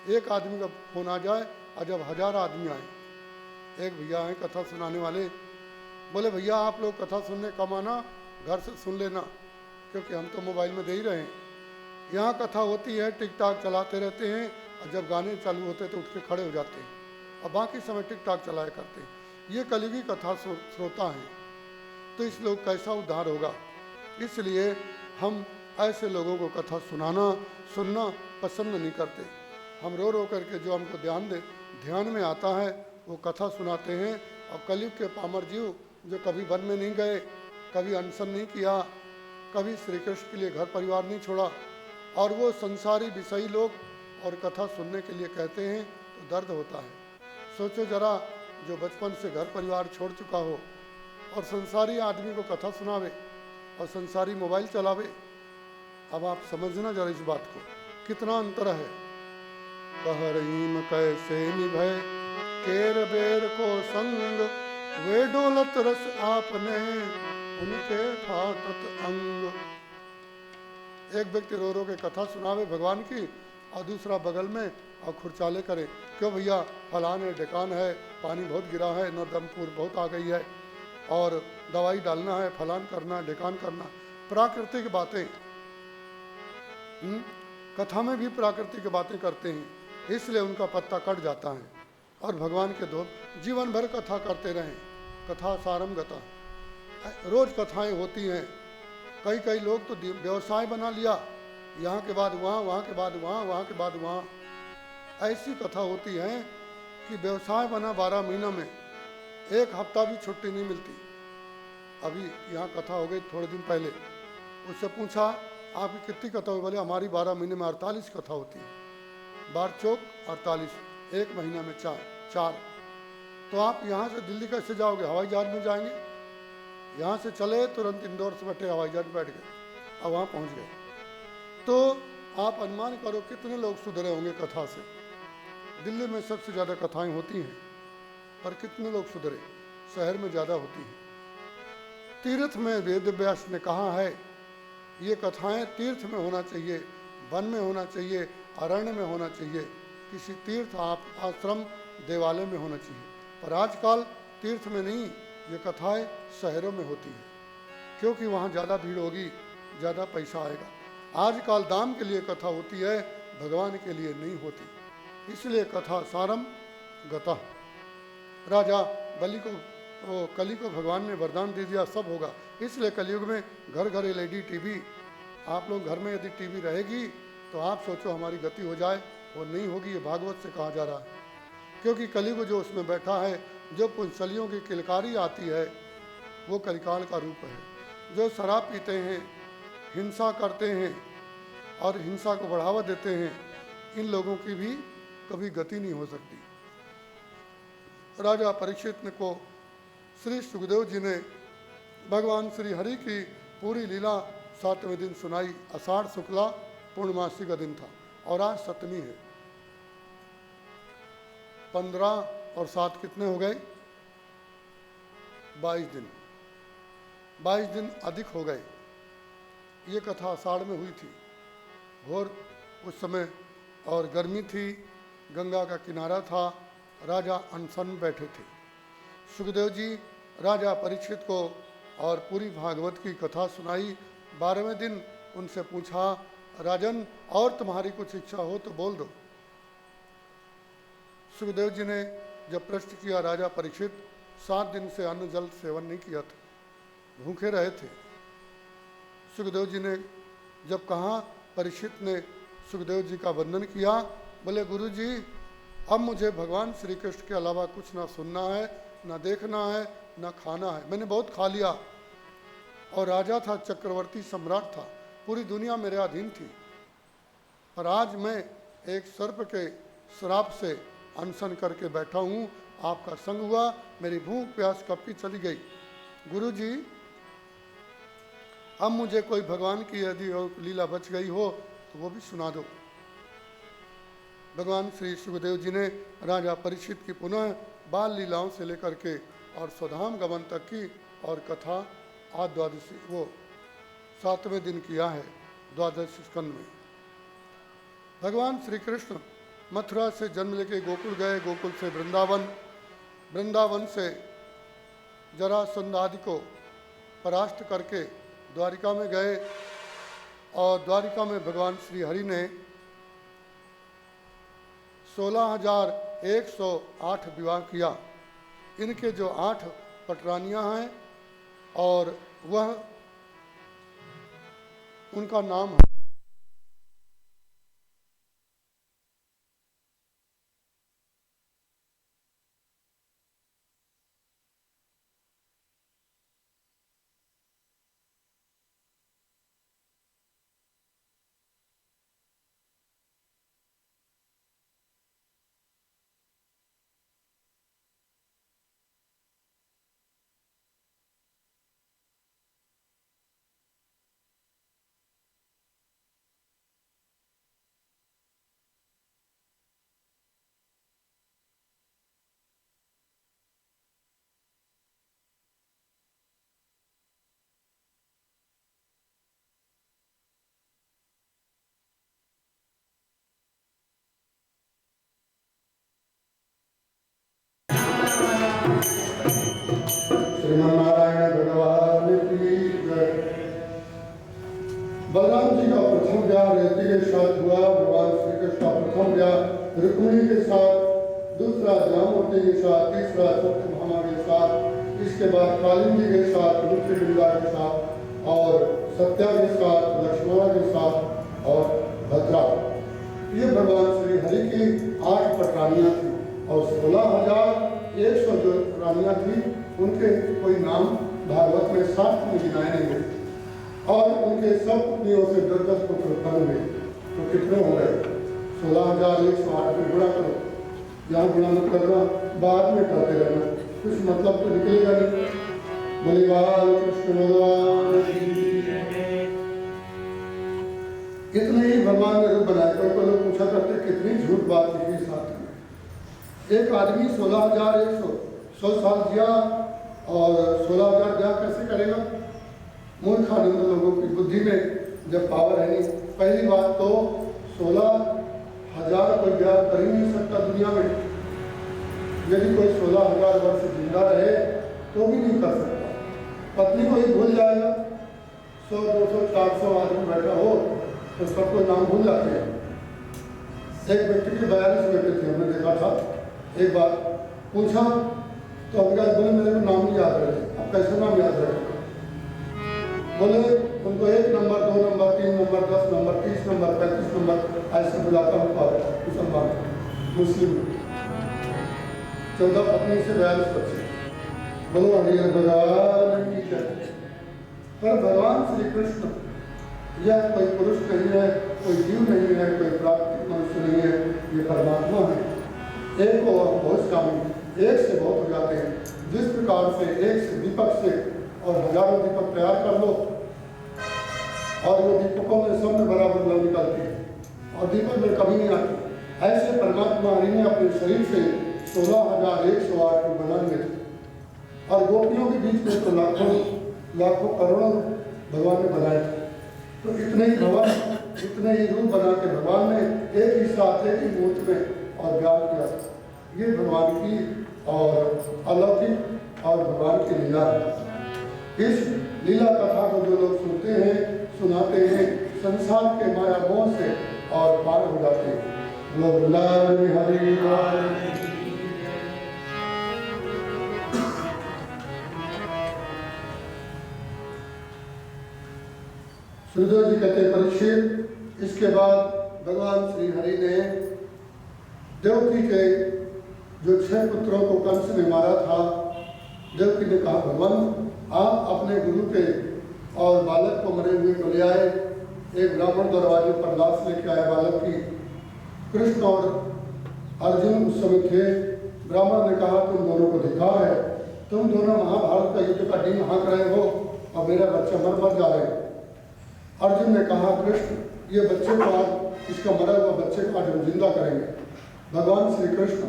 एक आदमी का फ़ोन आ जाए और जब 1000 आदमी आए। एक भैया हैं कथा सुनाने वाले, बोले भैया आप लोग कथा सुनने कम आना, घर से सुन लेना, क्योंकि हम तो मोबाइल में दे ही रहे हैं। यहाँ कथा होती है, टिक टाक चलाते रहते हैं, और जब गाने चालू होते हैं तो उठ के खड़े हो जाते हैं और बाकी समय टिक टाक चलाया करते हैं। ये कलयुगी कथा श्रोता हैं, तो इस लोग कैसा उद्धार होगा? इसलिए हम ऐसे लोगों को कथा सुनना पसंद नहीं करते। हम रो रो करके जो हमको ध्यान में आता है वो कथा सुनाते हैं। और कलयुग के पामर जीव जो कभी वन में नहीं गए, कभी अनशन नहीं किया, कभी श्री कृष्ण के लिए घर परिवार नहीं छोड़ा, और वो संसारी विषयी लोग और कथा सुनने के लिए कहते हैं तो दर्द होता है। सोचो जरा, जो बचपन से घर परिवार छोड़ चुका हो और संसारी आदमी को कथा सुनावे और संसारी मोबाइल चलावे, अब आप समझना जरा इस बात को, कितना अंतर है। कह रहीम कैसे निभय केर बेर को संग, वे डोलत रस आपने उनके फाटत अंग। एक व्यक्ति रो रो के कथा सुनावे भगवान की, और दूसरा बगल में और खुरचाले करे, क्यों भैया फलान है, ढकान है, पानी बहुत गिरा है, नर्मदापुर बहुत आ गई है, और दवाई डालना है, फलान करना, ढकान करना, प्राकृतिक बातें। कथा में भी प्राकृतिक बातें करते हैं, इसलिए उनका पत्ता कट जाता है। और भगवान के दो जीवन भर कथा करते रहें, कथा सारम गता, रोज कथाएं होती हैं। कई लोग तो व्यवसाय बना लिया, यहाँ के बाद वहाँ, वहाँ के बाद वहाँ, वहाँ के बाद वहाँ। ऐसी कथा होती है कि व्यवसाय बना 12 महीना में, एक हफ्ता भी छुट्टी नहीं मिलती। अभी यहाँ कथा हो गई थोड़े दिन पहले, उससे पूछा आपकी कितनी कथा हुई? बोले हमारी 12 महीने में 48 कथा होती है, 12 चौक 48, एक महीना में 4। तो आप यहाँ से दिल्ली कैसे जाओगे? हवाई जहाज में जाएंगे? यहाँ से चले तुरंत इंदौर से बैठे हवाई जहाज बैठ गए और वहाँ पहुँच गए। तो आप अनुमान करो कितने लोग सुधरे होंगे कथा से। दिल्ली में सबसे ज़्यादा कथाएं होती हैं, पर कितने लोग सुधरे? शहर में ज़्यादा होती है। तीर्थ में वेद व्यास ने कहा है ये कथाएं तीर्थ में होना चाहिए, वन में होना चाहिए, अरण्य में होना चाहिए, किसी तीर्थ आश्रम देवालय में होना चाहिए। पर आजकल तीर्थ में नहीं, ये कथाएं शहरों में होती है, क्योंकि वहाँ ज़्यादा भीड़ होगी, ज़्यादा पैसा आएगा। आजकल दाम के लिए कथा होती है, भगवान के लिए नहीं होती, इसलिए कथा सारम गतः। राजा कली को भगवान ने वरदान दे दिया सब होगा, इसलिए कलयुग में घर घर एलईडी टीवी। आप लोग घर में यदि टीवी रहेगी तो आप सोचो हमारी गति हो जाए, वो नहीं होगी। ये भागवत से कहा जा रहा है, क्योंकि कलयुग जो उसमें बैठा है, जो पुंसलियों की किलकारी आती है, वो कलिकाल का रूप है। जो शराब पीते हैं, हिंसा करते हैं और हिंसा को बढ़ावा देते हैं, इन लोगों की भी कभी गति नहीं हो सकती। राजा परीक्षित को श्री सुखदेव जी ने भगवान श्री हरि की पूरी लीला 7वें दिन सुनाई। आषाढ़ शुक्ला पूर्णमासी का दिन था और आज सप्तमी है। 15 और 7 कितने हो गए? 22 दिन। 22 दिन अधिक हो गए। ये कथा आषाढ़ में हुई थी, घोर उस समय और गर्मी थी, गंगा का किनारा था, राजा अनशन में बैठे थे। सुखदेव जी राजा परीक्षित को और पूरी भागवत की कथा सुनाई। 12वें दिन उनसे पूछा, राजन और तुम्हारी कुछ इच्छा हो तो बोल दो। सुखदेव जी ने जब प्रश्न किया, राजा परीक्षित 7 दिन से अन्न जल सेवन नहीं किया था, भूखे रहे थे। सुखदेव जी ने जब कहा, परीक्षित ने सुखदेव जी का वंदन किया, बोले गुरु जी अब मुझे भगवान श्री कृष्ण के अलावा कुछ ना सुनना है, ना देखना है, ना खाना है। मैंने बहुत खा लिया और राजा था, चक्रवर्ती सम्राट था, पूरी दुनिया मेरे अधीन थी, पर आज मैं एक सर्प के श्राप से अनशन करके बैठा हूँ। आपका संग हुआ, मेरी भूख प्यास कब की चली गई। गुरु जी अब मुझे कोई भगवान की यदि लीला बच गई हो तो वो भी सुना दो। भगवान श्री सुखदेव जी ने राजा परीक्षित की पुनः बाल लीलाओं से लेकर के और स्वधाम गमन तक की और कथा आज द्वादशी वो 7वें दिन किया है। द्वादश स्कंद में भगवान श्री कृष्ण मथुरा से जन्म लेके गोकुल गए, गोकुल से वृंदावन, वृंदावन से जरासंध आदि को परास्त करके द्वारिका में गए और द्वारिका में भगवान श्री हरि ने 16,108 विवाह किया। इनके जो 8 पटरानियां हैं और वह उनका नाम है श्रीमन्नारायण भगवान की जय। बलराम जी का प्रथम ब्याह रेवती के साथ हुआ। भगवान श्री कृष्ण का प्रथम ब्याह रुक्मिणी के साथ, दूसरा जामवती के साथ, तीसरा सत्यभामा के साथ, इसके बाद कालिंदी के साथ, रुद्रबिंदा के साथ और सत्या के साथ, लक्ष्मणा के साथ और भद्रा। ये भगवान श्री हरि की 8 पटरानियां थी और 16,100 जो रानियां थी उनके कोई नाम भागवत में 60 में गिनाए नहीं गए और उनके सब पत्नियों से 10-10 पुत्र उत्पन्न हुए। तो कितने हो गए? 16,108 में गुणा करो। यहाँ गुणा मत करना, बाद में करते रहना, कुछ मतलब तो निकलेगा नहीं। बलिवाल कृष्ण भगवान इतने ही भगवान ने रूप बनाए। कोई लोग पूछा करते कितनी झूठ बात लिखी साथ में। एक आदमी 16,100 साल जिया और 16,000 ब्याह कैसे करेगा? मूर्खानंद लोगों की बुद्धि में जब पावर है नहीं। पहली बात तो 16,000 कोई ब्याह कर ही नहीं सकता दुनिया में। यदि कोई 16,000 वर्ष जिंदा रहे तो भी नहीं कर सकता। पत्नी को ही भूल जाएगा। 100, 200, 400 आदमी बैठा हो तो सबको नाम भूल जाते हैं। एक व्यक्ति के 42 बेटे थे, हमने देखा था। एक बार पूछा तो हम क्या बोले, मेरे को नाम नहीं याद रहे। अब कैसे नाम याद रहे? बोले उनको 1 number, 2 number, 3 number, 10 number, 30 number, 35 number ऐसे बुलाता हूँ। मुसलमान मुस्लिम 14 पत्नी से 42 बच्चे। बोलो हरि भगवान की जय। पर भगवान श्री कृष्ण यह कोई पुरुष नहीं है, कोई जीव नहीं है, कोई प्राकृतिक मनुष्य नहीं है, ये परमात्मा है। एक को बहुत शामिल, एक से बहुत हो जाते हैं। जिस प्रकार से एक से दीपक से और हजारों दीपक तैयार कर लो और वो दीपकों में सब में बराबर लौ निकलती है और दीपक में कमी नहीं आती, ऐसे परमात्मा हरि ने अपने शरीर से 16,108 को बना लिए थे। और गोपियों के बीच में तो लाखों करोड़ों भगवान ने बनाए थे। तो इतने ही भवन, इतने ही रूप बना के भगवान ने एक ही साथ एक ही मूर्ति में और ज्ञान किया। ये भगवान की और अलौकिक और भगवान की लीला है। इस लीला कथा को जो लोग सुनते हैं, सुनाते हैं, संसार के माया मोह से और पार हो जाते हैं। लोग लाल हरि लाल। सुखदेव जी कहते परीक्षित, इसके बाद भगवान श्री हरि ने देवकी के जो 6 पुत्रों को कंस ने मारा था, देवकी ने कहा भगवान आप अपने गुरु के और बालक को मरे हुए को ले आए। एक ब्राह्मण दरवाजे पर लाश लेके आया बालक की। कृष्ण और अर्जुन उस समय थे। ब्राह्मण ने कहा तुम दोनों को दिखा है, तुम दोनों महाभारत का युद्ध का डींग हाँक रहे हो और मेरा बच्चा मर जा रहे हो। अर्जुन ने कहा कृष्ण ये बच्चे को आज, इसका मरा हुआ बच्चे को आज हम जिंदा करेंगे। भगवान श्री कृष्ण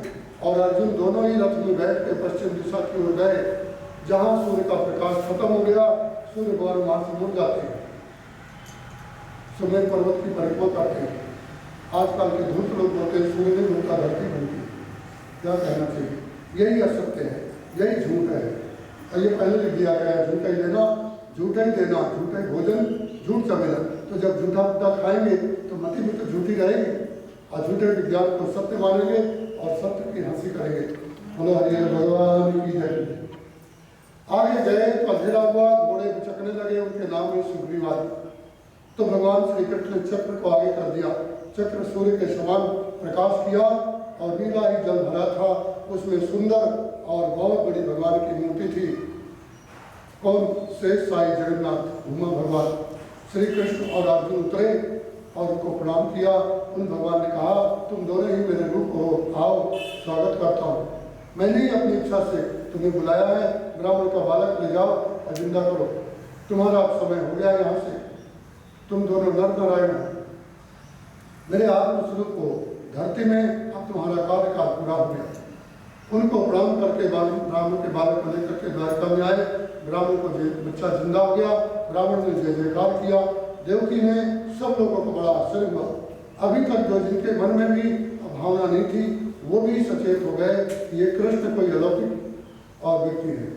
और अर्जुन दोनों ही रथ में बैठ के पश्चिम दिशा की ओर गए। जहाँ सूर्य का प्रकाश खत्म हो गया, सूर्य भगवान वहां से मुड़ जाते हैं, सुमेर पर्वत की परिक्रमा करते हैं। आजकल के धूर्त लोग बोलते हैं सूर्य नहीं घूमता, धरती घूमती है। क्या कहना चाहिए? यही असत्य है, यही झूठ है। और ये पहले लिख दिया गया है, झूठा ही लेना, झूठा ही देना, झूठा ही भोजन, झूठ चमेला। तो जब झूठा बुद्धा खाएंगे तो मति भी तो झूठी रहेगी और झूठे विज्ञान को सत्य मानेंगे और सत्य की हंसी करेंगे। बोलो हरि भगवान की जय। आगे गए तो अंधेरा हुआ, घोड़े बिचकने लगे, उनके नाम में सुग्रीव आए। तो भगवान श्री कृष्ण ने चक्र को आगे कर दिया। चक्र सूर्य के समान प्रकाश किया और नीला ही जल भरा था। उसमें सुंदर और बहुत बड़ी भगवान की मूर्ति थी। कौन? शेष साई जगन्नाथ घूमा भगवान। श्री कृष्ण और अर्जुन उतरे और उनको प्रणाम किया। उन भगवान ने कहा तुम दोनों ही मेरे रूप हो, आओ स्वागत करता हूँ। मैंने ही अपनी इच्छा से तुम्हें बुलाया है। ब्राह्मण का बालक ले जाओ और जिंदा करो। तुम्हारा अब समय हो गया यहाँ से। तुम दोनों नर नारायण मेरे आत्मस्वरूप को धरती में, अब तुम्हारा कार्यकाल पूरा हो गया। उनको प्रणाम करके ब्राह्मण के बालक को लेकर के द्वारका में आए। ब्राह्मण को बच्चा जिंदा हो गया। ब्राह्मण ने जय जयकार किया। देवकी ने, सब लोगों को बड़ा आश्चर्य हुआ। अभी तक जो जिनके मन में भी भावना नहीं थी वो भी सचेत हो गए कि ये कृष्ण कोई अलौकिक और व्यक्ति है।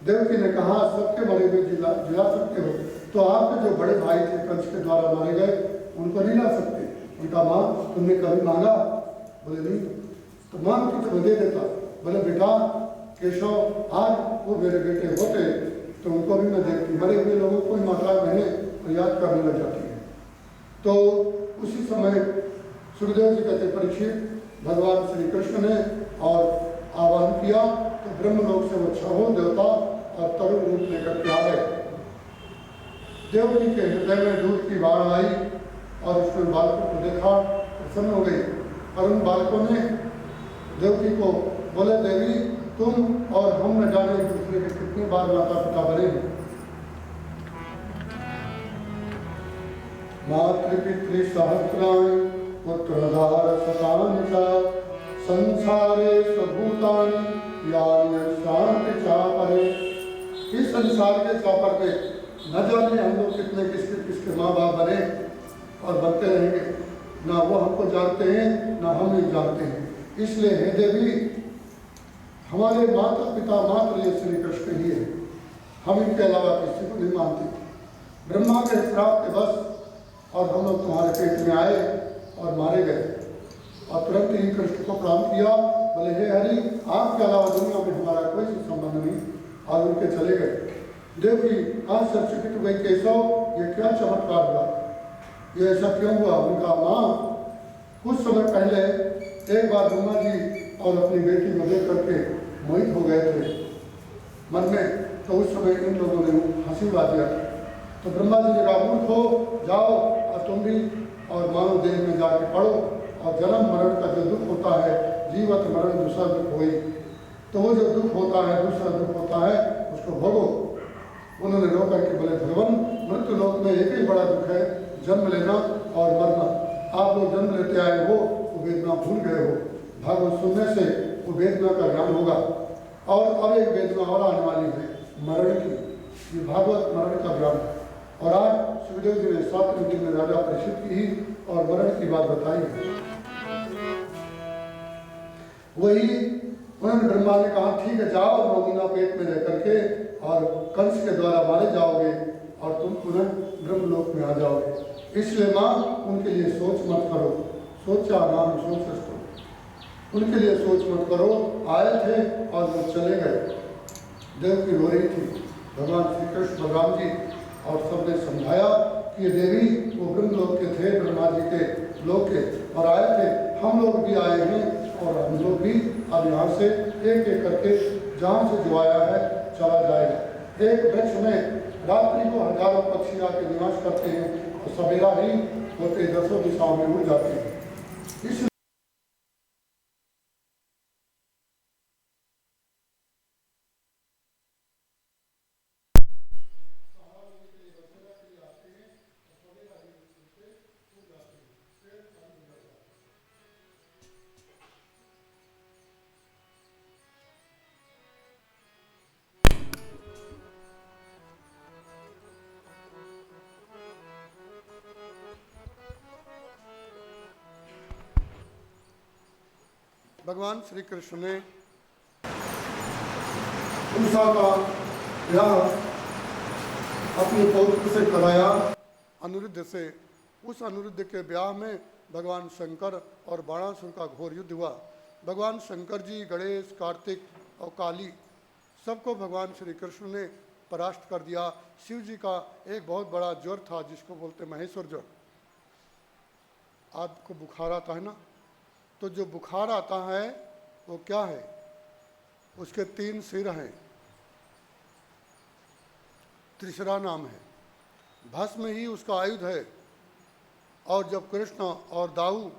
देवकी ने कहा सबके बड़े हुए जिला सकते हो तो आपके जो बड़े भाई थे कंस के द्वारा मारे गए उनको नहीं ला सकते। उनका माँ तुमने कभी मांगा? बोले नहीं। तो मांगती तो दे देता। बोले बेटा केशव आज वो मेरे बेटे होते तो उनको भी मैं देखती। मरे हुए लोगों को ही माताएं बहनें याद करने लग जाती हैं। तो उसी समय सुखदेव जी कहते परीक्षित भगवान श्री कृष्ण ने और आह्वान किया तो ब्रह्मलोक से वो 6 देवता और तरुण रूप लेकर के आ गए। देवकी के हृदय में दूध की बाढ़ आई और उसने बालकों को देखा, प्रसन्न हो गई। और उन बालकों ने देवकी को बोले देवी तुम और हम न जाने एक दूसरे के कितनी बार माता पिता बने हैं। मातृपितृ सहस्राणि पुत्रधार शतानि च संसारे स्वभूतानि यानि शान्ति च परे संसार के चौपर में न जाने हम लोग कितने किसके किसके माँ बाप बने और बनते रहेंगे, ना वो हमको जानते हैं ना हम नहीं जानते हैं। इसलिए हे देवी, हमारे माता पिता मात्र ये श्री कृष्ण ही है, हम इनके अलावा किसी को नहीं मानते। ब्रह्मा के श्राप के बस और हम लोग तुम्हारे पेट में आए और मारे गए, और तुरंत ही कृष्ण को प्रणाम किया, बोले हे हरि, आपके अलावा दुनिया में हमारा कोई संबंध नहीं, और उनके चले गए। देवी आश्चर्यचकित हुए, केशव ये क्या चमत्कार हुआ, ये ऐसा क्यों हुआ? उनका माँ कुछ समय पहले एक बार ब्रह्मा जी और अपनी बेटी को देख करके मोहित हो गए थे मन में, तो उस समय इन लोगों ने हंसी उड़ा दिया। तो ब्रह्मा जी ने कहा, मूर्ख हो, जाओ और तुम भी और मानव देह में जाके पढ़ो, और जन्म मरण का जो दुख होता है, जीवत मरण दूसरा दुख होई, तो वो जो दुख होता है, दूसरा दुख होता है, उसको भोगो। उन्होंने रो करके बोले, भगवान, मृत्यु लोक में एक ही बड़ा दुख है, जन्म लेना और मरना। आप लोग जन्म लेते आए हो, वो वेदना भूल गए हो, भागवत सुनने से वो वेदना का ज्ञान होगा। और अब एक वेदना और आने वाली है, मरण की। ये भागवत मरण का ज्ञान है। और आज सुखदेव जी ने 7वें दिन में राजा परीक्षित की ही और मरण की बात बताई है। वही उन्होंने ब्रह्मा ने कहा, ठीक है, जाओ 9 महीना पेट में रह करके और कंस के द्वारा मारे जाओगे और तुम पुनः ब्रह्मलोक में आ जाओगे। इसलिए माँ, उनके लिए सोच मत करो, सोचा नाम सोच रस्तो, उनके लिए सोच मत करो। आए थे और वो चले गए। देव की रो रही थी, भगवान श्री कृष्ण बलराम जी और सबने समझाया कि ये देवी वो ब्रह्मलोक के थे, ब्रह्मा जी के लोक के, और आए थे, हम लोग भी आए हैं, और हम लोग भी अब यहाँ से एक एक करके जहाँ से जो आया है चला जाएगा। एक वृक्ष में रात्रि को हजारों पक्षी आके निवास करते हैं, और सवेरा ही होते 10 दिशाओं में उड़ जाते हैं। इस भगवान श्री कृष्ण ने उषा का विवाह अपने पौत्र से कराया, अनिरुद्ध से। उस अनिरुद्ध के ब्याह में भगवान शंकर और बाणासुर का घोर युद्ध हुआ। भगवान शंकर जी, गणेश, कार्तिक और काली सबको भगवान श्री कृष्ण ने परास्त कर दिया। शिव जी का एक बहुत बड़ा ज्वर था जिसको बोलते महेश्वर ज्वर। आपको बुखार आता है ना, तो जो बुखार आता है वो क्या है? उसके 3 सिर हैं, त्रिशरा नाम है, भस्म ही उसका आयुध है। और जब कृष्ण और दाऊ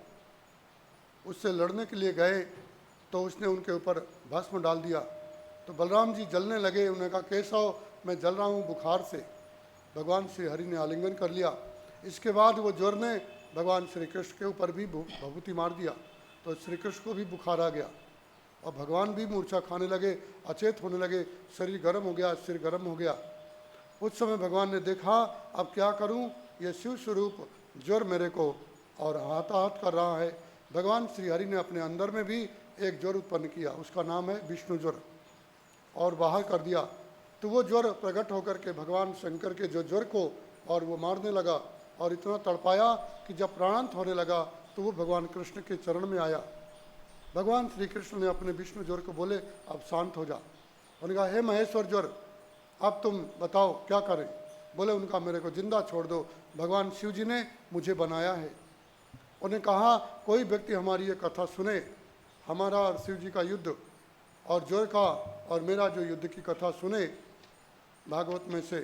उससे लड़ने के लिए गए तो उसने उनके ऊपर भस्म डाल दिया। तो बलराम जी जलने लगे। उन्होंने कहा, केशव, मैं जल रहा हूँ बुखार से। भगवान श्री हरि ने आलिंगन कर लिया। इसके बाद वो ज्वर ने भगवान श्री कृष्ण के ऊपर भी भभूति मार दिया, तो श्री कृष्ण को भी बुखार आ गया और भगवान भी मूर्छा खाने लगे, अचेत होने लगे, शरीर गर्म हो गया, सिर गर्म हो गया। उस समय भगवान ने देखा, अब क्या करूं, ये शिव स्वरूप ज्वर मेरे को और हाथाहाथ कर रहा है। भगवान श्री हरि ने अपने अंदर में भी एक ज्वर उत्पन्न किया, उसका नाम है विष्णु ज्वर, और बाहर कर दिया। तो वो ज्वर प्रकट होकर के भगवान शंकर के जो ज्वर को और वो मारने लगा और इतना तड़पाया कि जब प्राणांत होने लगा तो वो भगवान कृष्ण के चरण में आया। भगवान श्री कृष्ण ने अपने विष्णु ज्वर को बोले, अब शांत हो जा। उन्होंने कहा, हे महेश्वर ज्वर, अब तुम बताओ क्या करें। बोले, उनका मेरे को जिंदा छोड़ दो, भगवान शिव जी ने मुझे बनाया है। उन्हें कहा, कोई व्यक्ति हमारी ये कथा सुने, हमारा और शिव जी का युद्ध और ज्वर का और मेरा जो युद्ध की कथा सुने भागवत में से,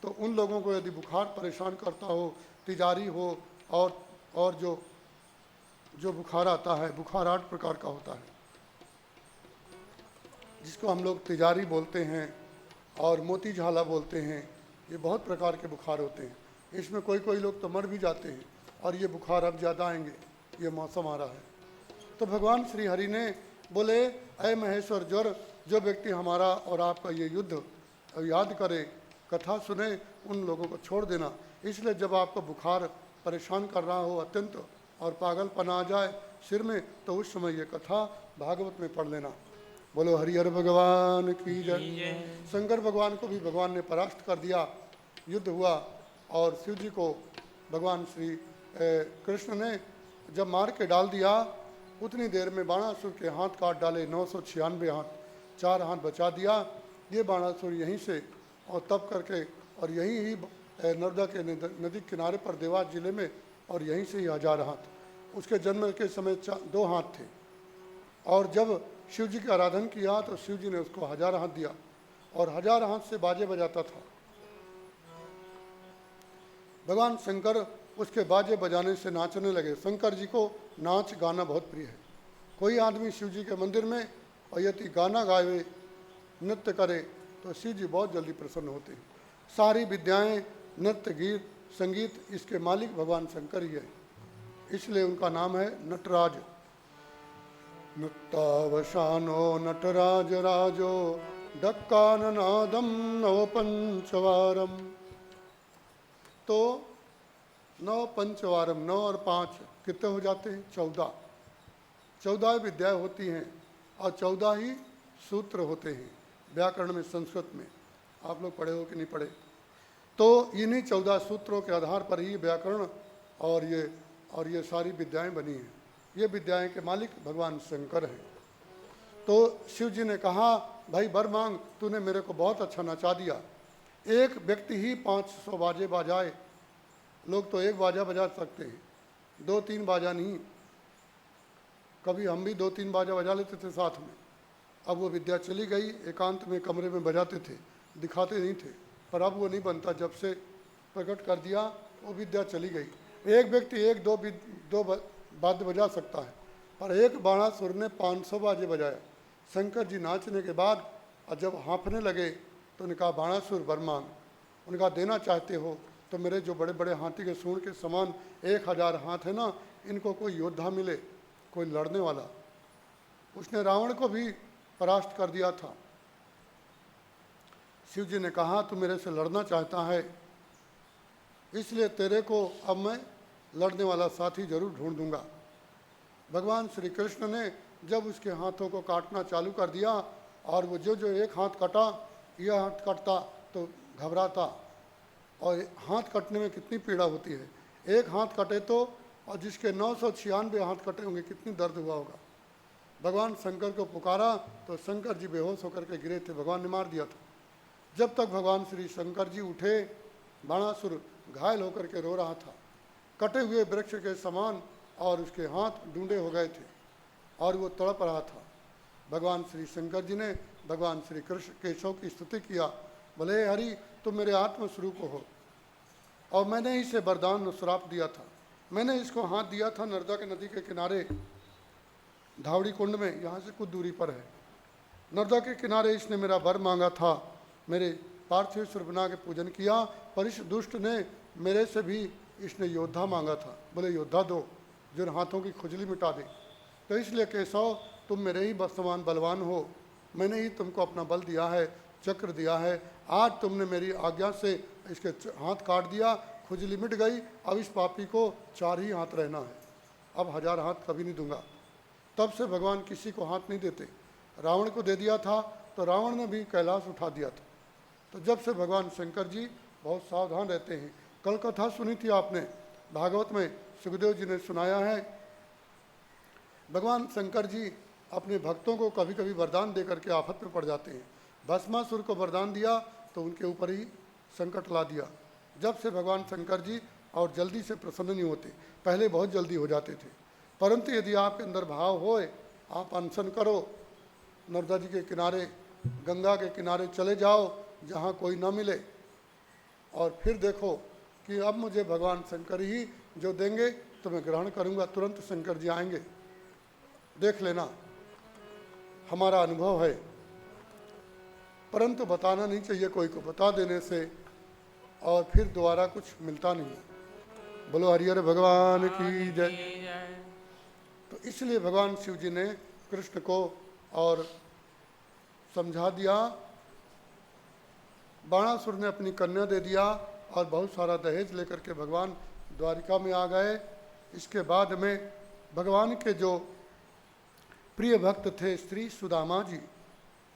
तो उन लोगों को यदि बुखार परेशान करता हो, तिजारी हो और जो बुखार आता है, बुखार 8 प्रकार का होता है जिसको हम लोग तिजारी बोलते हैं और मोती झाला बोलते हैं। ये बहुत प्रकार के बुखार होते हैं। इसमें कोई लोग तो मर भी जाते हैं, और ये बुखार अब ज़्यादा आएंगे, ये मौसम आ रहा है। तो भगवान श्री हरि ने बोले, अय महेश्वर ज्वर, जो व्यक्ति हमारा और आपका ये युद्ध और याद करे, कथा सुने, उन लोगों को छोड़ देना। इसलिए जब आपको बुखार परेशान कर रहा हो अत्यंत और पागलपन आ जाए सिर में, तो उस समय ये कथा भागवत में पढ़ लेना। बोलो हरिहर भगवान की जय। शंकर भगवान को भी भगवान ने परास्त कर दिया, युद्ध हुआ, और शिव जी को भगवान श्री कृष्ण ने जब मार के डाल दिया, उतनी देर में बाणासुर के हाथ काट डाले, 996 हाथ, 4 हाथ बचा दिया। ये बाणासुर यहीं से और तप करके, और यहीं ही नर्मदा के नदी किनारे पर देवास जिले में, और यहीं से ही 1000 हाथ। उसके जन्म के समय 2 हाथ थे, और जब शिव जी की आराधन किया तो शिव जी ने उसको 1000 हाथ दिया, और 1000 हाथ से बाजे बजाता था। भगवान शंकर उसके बाजे बजाने से नाचने लगे। शंकर जी को नाच गाना बहुत प्रिय है। कोई आदमी शिव जी के मंदिर में और यदि गाना गावे, नृत्य करे, तो शिव जी बहुत जल्दी प्रसन्न होते हैं। सारी विद्याएं, नृत्य, गीत, संगीत, इसके मालिक भगवान शंकर ही है, इसलिए उनका नाम है नटराज। नृत्तावशानो नटराज राजो डक्काननादम नव पंचवारम। तो 9 पंचवारम, 9 और 5 कितने हो जाते हैं? 14 विद्याएं होती हैं, और 14 ही सूत्र होते हैं व्याकरण में, संस्कृत में। आप लोग पढ़े हो कि नहीं पढ़े? तो इन्हीं 14 सूत्रों के आधार पर ही व्याकरण और ये सारी विद्याएं बनी हैं। ये विद्याएं के मालिक भगवान शंकर हैं। तो शिव जी ने कहा, भाई वर मांग, तूने मेरे को बहुत अच्छा नचा दिया। एक व्यक्ति ही 500 बाजे बजाए। लोग तो एक बाजा बजा सकते हैं, 2-3 बाजा नहीं। कभी हम भी 2-3 बाजा बजा लेते थे साथ में। अब वो विद्या चली गई, एकांत में कमरे में बजाते थे, दिखाते नहीं थे। पर अब वो नहीं बनता, जब से प्रकट कर दिया वो विद्या चली गई। एक व्यक्ति 1-2 वाद्य बजा सकता है, पर एक बाणासुर ने 500 बाजे बजाया। शंकर जी नाचने के बाद और जब हाँफने लगे तो उन्होंने कहा, बाणासुर वर मांग। उन्होंने कहा, देना चाहते हो तो मेरे जो बड़े बड़े हाथी के सूंड के समान 1000 हाथ है ना, इनको कोई योद्धा मिले, कोई लड़ने वाला। उसने रावण को भी परास्त कर दिया था। शिव जी ने कहा, तू मेरे से लड़ना चाहता है, इसलिए तेरे को अब मैं लड़ने वाला साथी जरूर ढूंढ दूंगा। भगवान श्री कृष्ण ने जब उसके हाथों को काटना चालू कर दिया, और वो जो एक हाथ कटा, यह हाथ कटता तो घबराता, और हाथ कटने में कितनी पीड़ा होती है। एक हाथ कटे तो, और जिसके 996 हाथ कटे होंगे, कितनी दर्द हुआ होगा। भगवान शंकर को पुकारा तो शंकर जी बेहोश होकर के गिरे थे, भगवान ने मार दिया था। जब तक भगवान श्री शंकर जी उठे, बाणासुर घायल होकर के रो रहा था, कटे हुए वृक्ष के समान, और उसके हाथ डूंडे हो गए थे, और वो तड़प रहा था। भगवान श्री शंकर जी ने भगवान श्री कृष्ण केशव की स्तुति किया, बोले, हरि तुम मेरे आत्मस्वरूप हो, और मैंने इसे वरदान श्राप दिया था। मैंने इसको हाथ दिया था नर्मदा के नदी के किनारे, धावड़ी कुंड में, यहाँ से कुछ दूरी पर है। नर्मदा के किनारे इसने मेरा वर मांगा था, मेरे पार्थिव स्वरूप बना के पूजन किया, पर इस दुष्ट ने मेरे से भी इसने योद्धा मांगा था। बोले, योद्धा दो जो हाथों की खुजली मिटा दे। तो इसलिए केशव, तुम मेरे ही समान बलवान हो, मैंने ही तुमको अपना बल दिया है, चक्र दिया है। आज तुमने मेरी आज्ञा से इसके हाथ काट दिया, खुजली मिट गई। अब इस पापी को 4 ही हाथ रहना है, अब 1000 हाथ कभी नहीं दूंगा। तब से भगवान किसी को हाथ नहीं देते। रावण को दे दिया था तो रावण ने भी कैलाश उठा दिया था। तो जब से भगवान शंकर जी बहुत सावधान रहते हैं। कल कथा सुनी थी आपने, भागवत में सुखदेव जी ने सुनाया है। भगवान शंकर जी अपने भक्तों को कभी कभी वरदान दे करके आफत में पड़ जाते हैं। भस्मासुर को वरदान दिया तो उनके ऊपर ही संकट ला दिया। जब से भगवान शंकर जी और जल्दी से प्रसन्न नहीं होते, पहले बहुत जल्दी हो जाते थे। परंतु यदि आपके अंदर भाव होए, आप अनशन करो, नर्मदा जी के किनारे, गंगा के किनारे चले जाओ जहाँ कोई ना मिले, और फिर देखो कि अब मुझे भगवान शंकर ही जो देंगे तो मैं ग्रहण करूँगा। तुरंत शंकर जी आएंगे, देख लेना, हमारा अनुभव है। परंतु बताना नहीं चाहिए कोई को, बता देने से और फिर दोबारा कुछ मिलता नहीं। बोलो हरिहर भगवान की जय। तो इसलिए भगवान शिव जी ने कृष्ण को और समझा दिया बाणासुर ने अपनी कन्या दे दिया और बहुत सारा दहेज लेकर के भगवान द्वारिका में आ गए। इसके बाद में भगवान के जो प्रिय भक्त थे श्री सुदामा जी,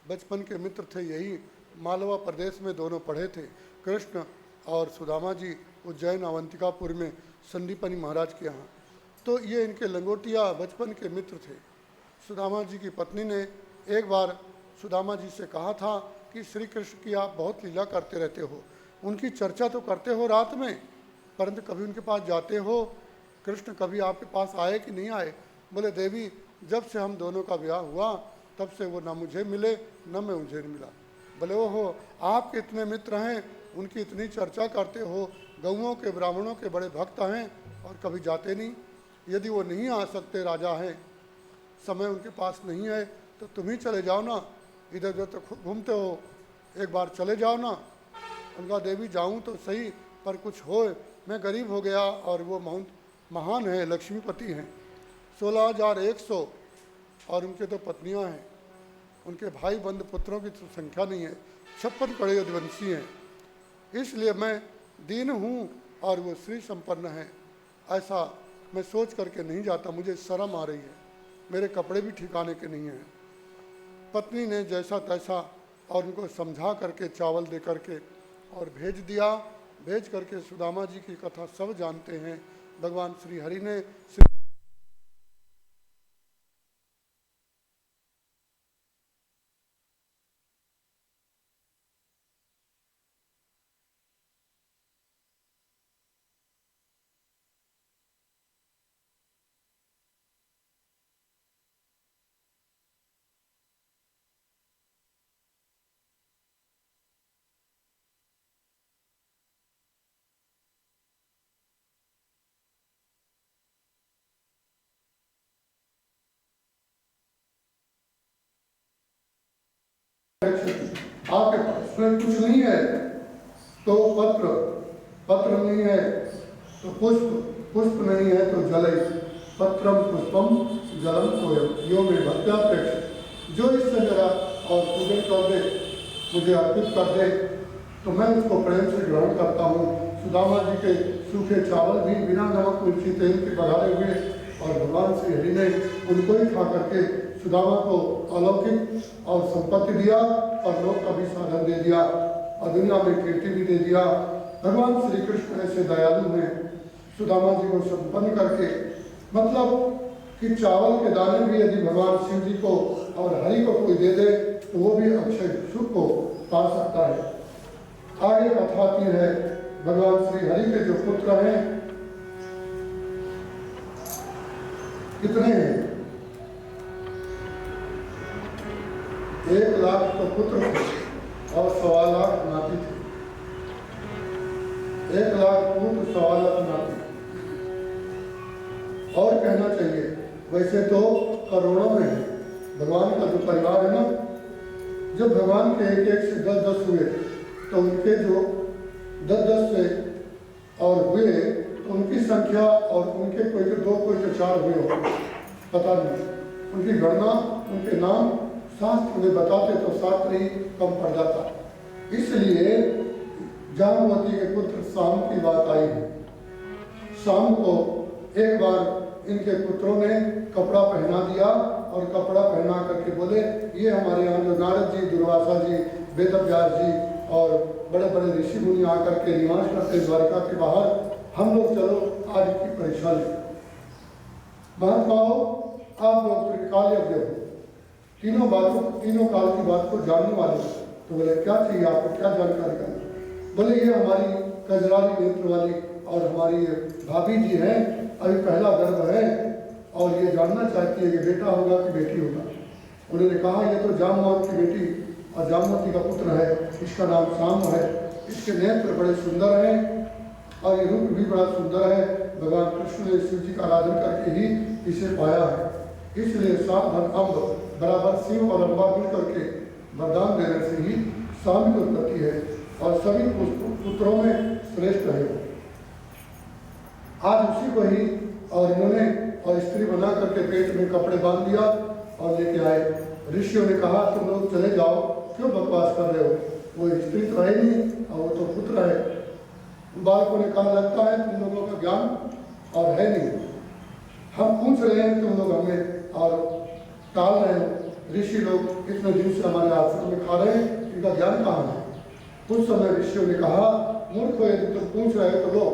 बचपन के मित्र थे, यही मालवा प्रदेश में दोनों पढ़े थे। कृष्ण और सुदामा जी उज्जैन अवंतिकापुर में संदीपनी महाराज के यहाँ। तो ये इनके लंगोटिया बचपन के मित्र थे। सुदामा जी की पत्नी ने एक बार सुदामा जी से कहा था कि श्री कृष्ण की आप बहुत लीला करते रहते हो, उनकी चर्चा तो करते हो रात में, परंतु कभी उनके पास जाते हो? कृष्ण कभी आपके पास आए कि नहीं आए? बोले देवी, जब से हम दोनों का ब्याह हुआ तब से वो ना मुझे मिले न मैं उन्हें मिला। बोले ओहो, आपके इतने मित्र हैं, उनकी इतनी चर्चा करते हो, गौओं के ब्राह्मणों के बड़े भक्त हैं और कभी जाते नहीं। यदि वो नहीं आ सकते, राजा हैं, समय उनके पास नहीं है, तो तुम ही चले जाओ ना, इधर उधर तो खूब घूमते हो, एक बार चले जाओ ना। उनका देवी जाऊं तो सही, पर कुछ हो, मैं गरीब हो गया और वो महान है, लक्ष्मीपति हैं, 16,100 और उनके तो पत्नियां हैं, उनके भाई बंद पुत्रों की तो संख्या नहीं है, 56 कड़े यदुवंशी हैं, इसलिए मैं दीन हूँ और वो श्री संपन्न है। ऐसा मैं सोच करके नहीं जाता, मुझे शर्म आ रही है, मेरे कपड़े भी ठिकाने के नहीं हैं। पत्नी ने जैसा तैसा और उनको समझा करके चावल दे करके और भेज दिया। भेज करके सुदामा जी की कथा सब जानते हैं। भगवान श्री हरि ने आपके पास में कुछ नहीं है तो पत्र नहीं है तो पुष्प नहीं है तो जल, पत्रम पुष्पम जलम सोयम यो में भक्त्यापेक्ष। जो इससे जरा और पूजन कर दे, मुझे अर्पित कर दे, तो मैं उसको प्रेम से ग्रहण करता हूँ। सुदामा जी के सूखे चावल भी बिना नमक मिर्ची तेल के पकाए हुए और भगवान श्री हरि ने उनको ही खा करके सुदामा को अलौकिक और संपत्ति दिया और लोक का भी साधन दे दिया और दुनिया में कीर्ति भी दे दिया। भगवान श्री कृष्ण ऐसे दयालु हैं, सुदामा जी को संपन्न करके, मतलब कि चावल के दाने भी यदि भगवान शिव जी को और हरि को कोई दे दे तो वो भी अक्षय सुख को पा सकता है। आगे कथा आती है, भगवान श्री हरि के जो पुत्र हैं कितने हैं? 1 लाख तो पुत्र थे और 1.25 लाख नाती थे। 1 लाख पुत्र, 1.25 लाख नाती। और कहना चाहिए, वैसे तो करोड़ों में है भगवान का जो परिवार है ना। जब भगवान के एक से 10 हुए तो उनके जो 10 से और हुए तो उनकी संख्या और उनके कोई तो 2 कोई तो 4 हुए होंगे, पता नहीं। उनकी गणना, उनके नाम शास्त्र में बताते तो शास्त्र ही कम पड़ जाता। इसलिए जामवती के पुत्र शाम की बात आई है। शाम को एक बार इनके पुत्रों ने कपड़ा पहना दिया और कपड़ा पहना करके बोले, ये हमारे यहाँ जो नारद जी, दुर्वासा जी, वेदव्यास जी और बड़े बड़े ऋषि मुनि आकर के निवास करते द्वारिका के बाहर, हम लोग चलो आज की परीक्षा लें। महात्माओं, आप लोग त्रिकाल यज्ञ हो, तीनों काल की बात को जानने वाले। तो बोले क्या चाहिए आपको, क्या जानकारी करनी? बोले ये हमारी कजरारी नेत्र वाली और हमारी भाभी जी हैं, अभी पहला गर्भ है और ये जानना चाहती है कि बेटा होगा कि बेटी होगा। उन्होंने कहा ये तो जामवंत की बेटी और जामवती का पुत्र है, इसका नाम शाम है, इसके नेत्र बड़े सुंदर हैं और ये रूप भी बड़ा सुंदर है। भगवान कृष्ण ने शिव जी का आराधन करके ही इसे पाया है, इसलिए शाम धन अम्ब बराबर शिव और अम्बा मिल करके वरदान देने से ही शाम की उत्पत्ति है और सभी पुत्रों में श्रेष्ठ है। आज उसी को ही और इन्होंने और स्त्री बना करके पेट में कपड़े बांध दिया और लेके आए। ऋषियों ने कहा तुम लोग चले जाओ, क्यों बकवास कर रहे हो, वो स्त्री तो है नहीं और वो तो पुत्र है। बालकों ने कहा लगता है तुम लोगों का ज्ञान और है नहीं, हम पूछ रहे हैं तुम लोग हमें और टाल रहे हो। ऋषि लोग इतने दिन से हमारे आश्रम में खा रहे हैं, इनका ज्ञान कहाँ है? उस समय ऋषियों ने कहा मूर्ख यदि तुम पूछ रहे हो तो लो,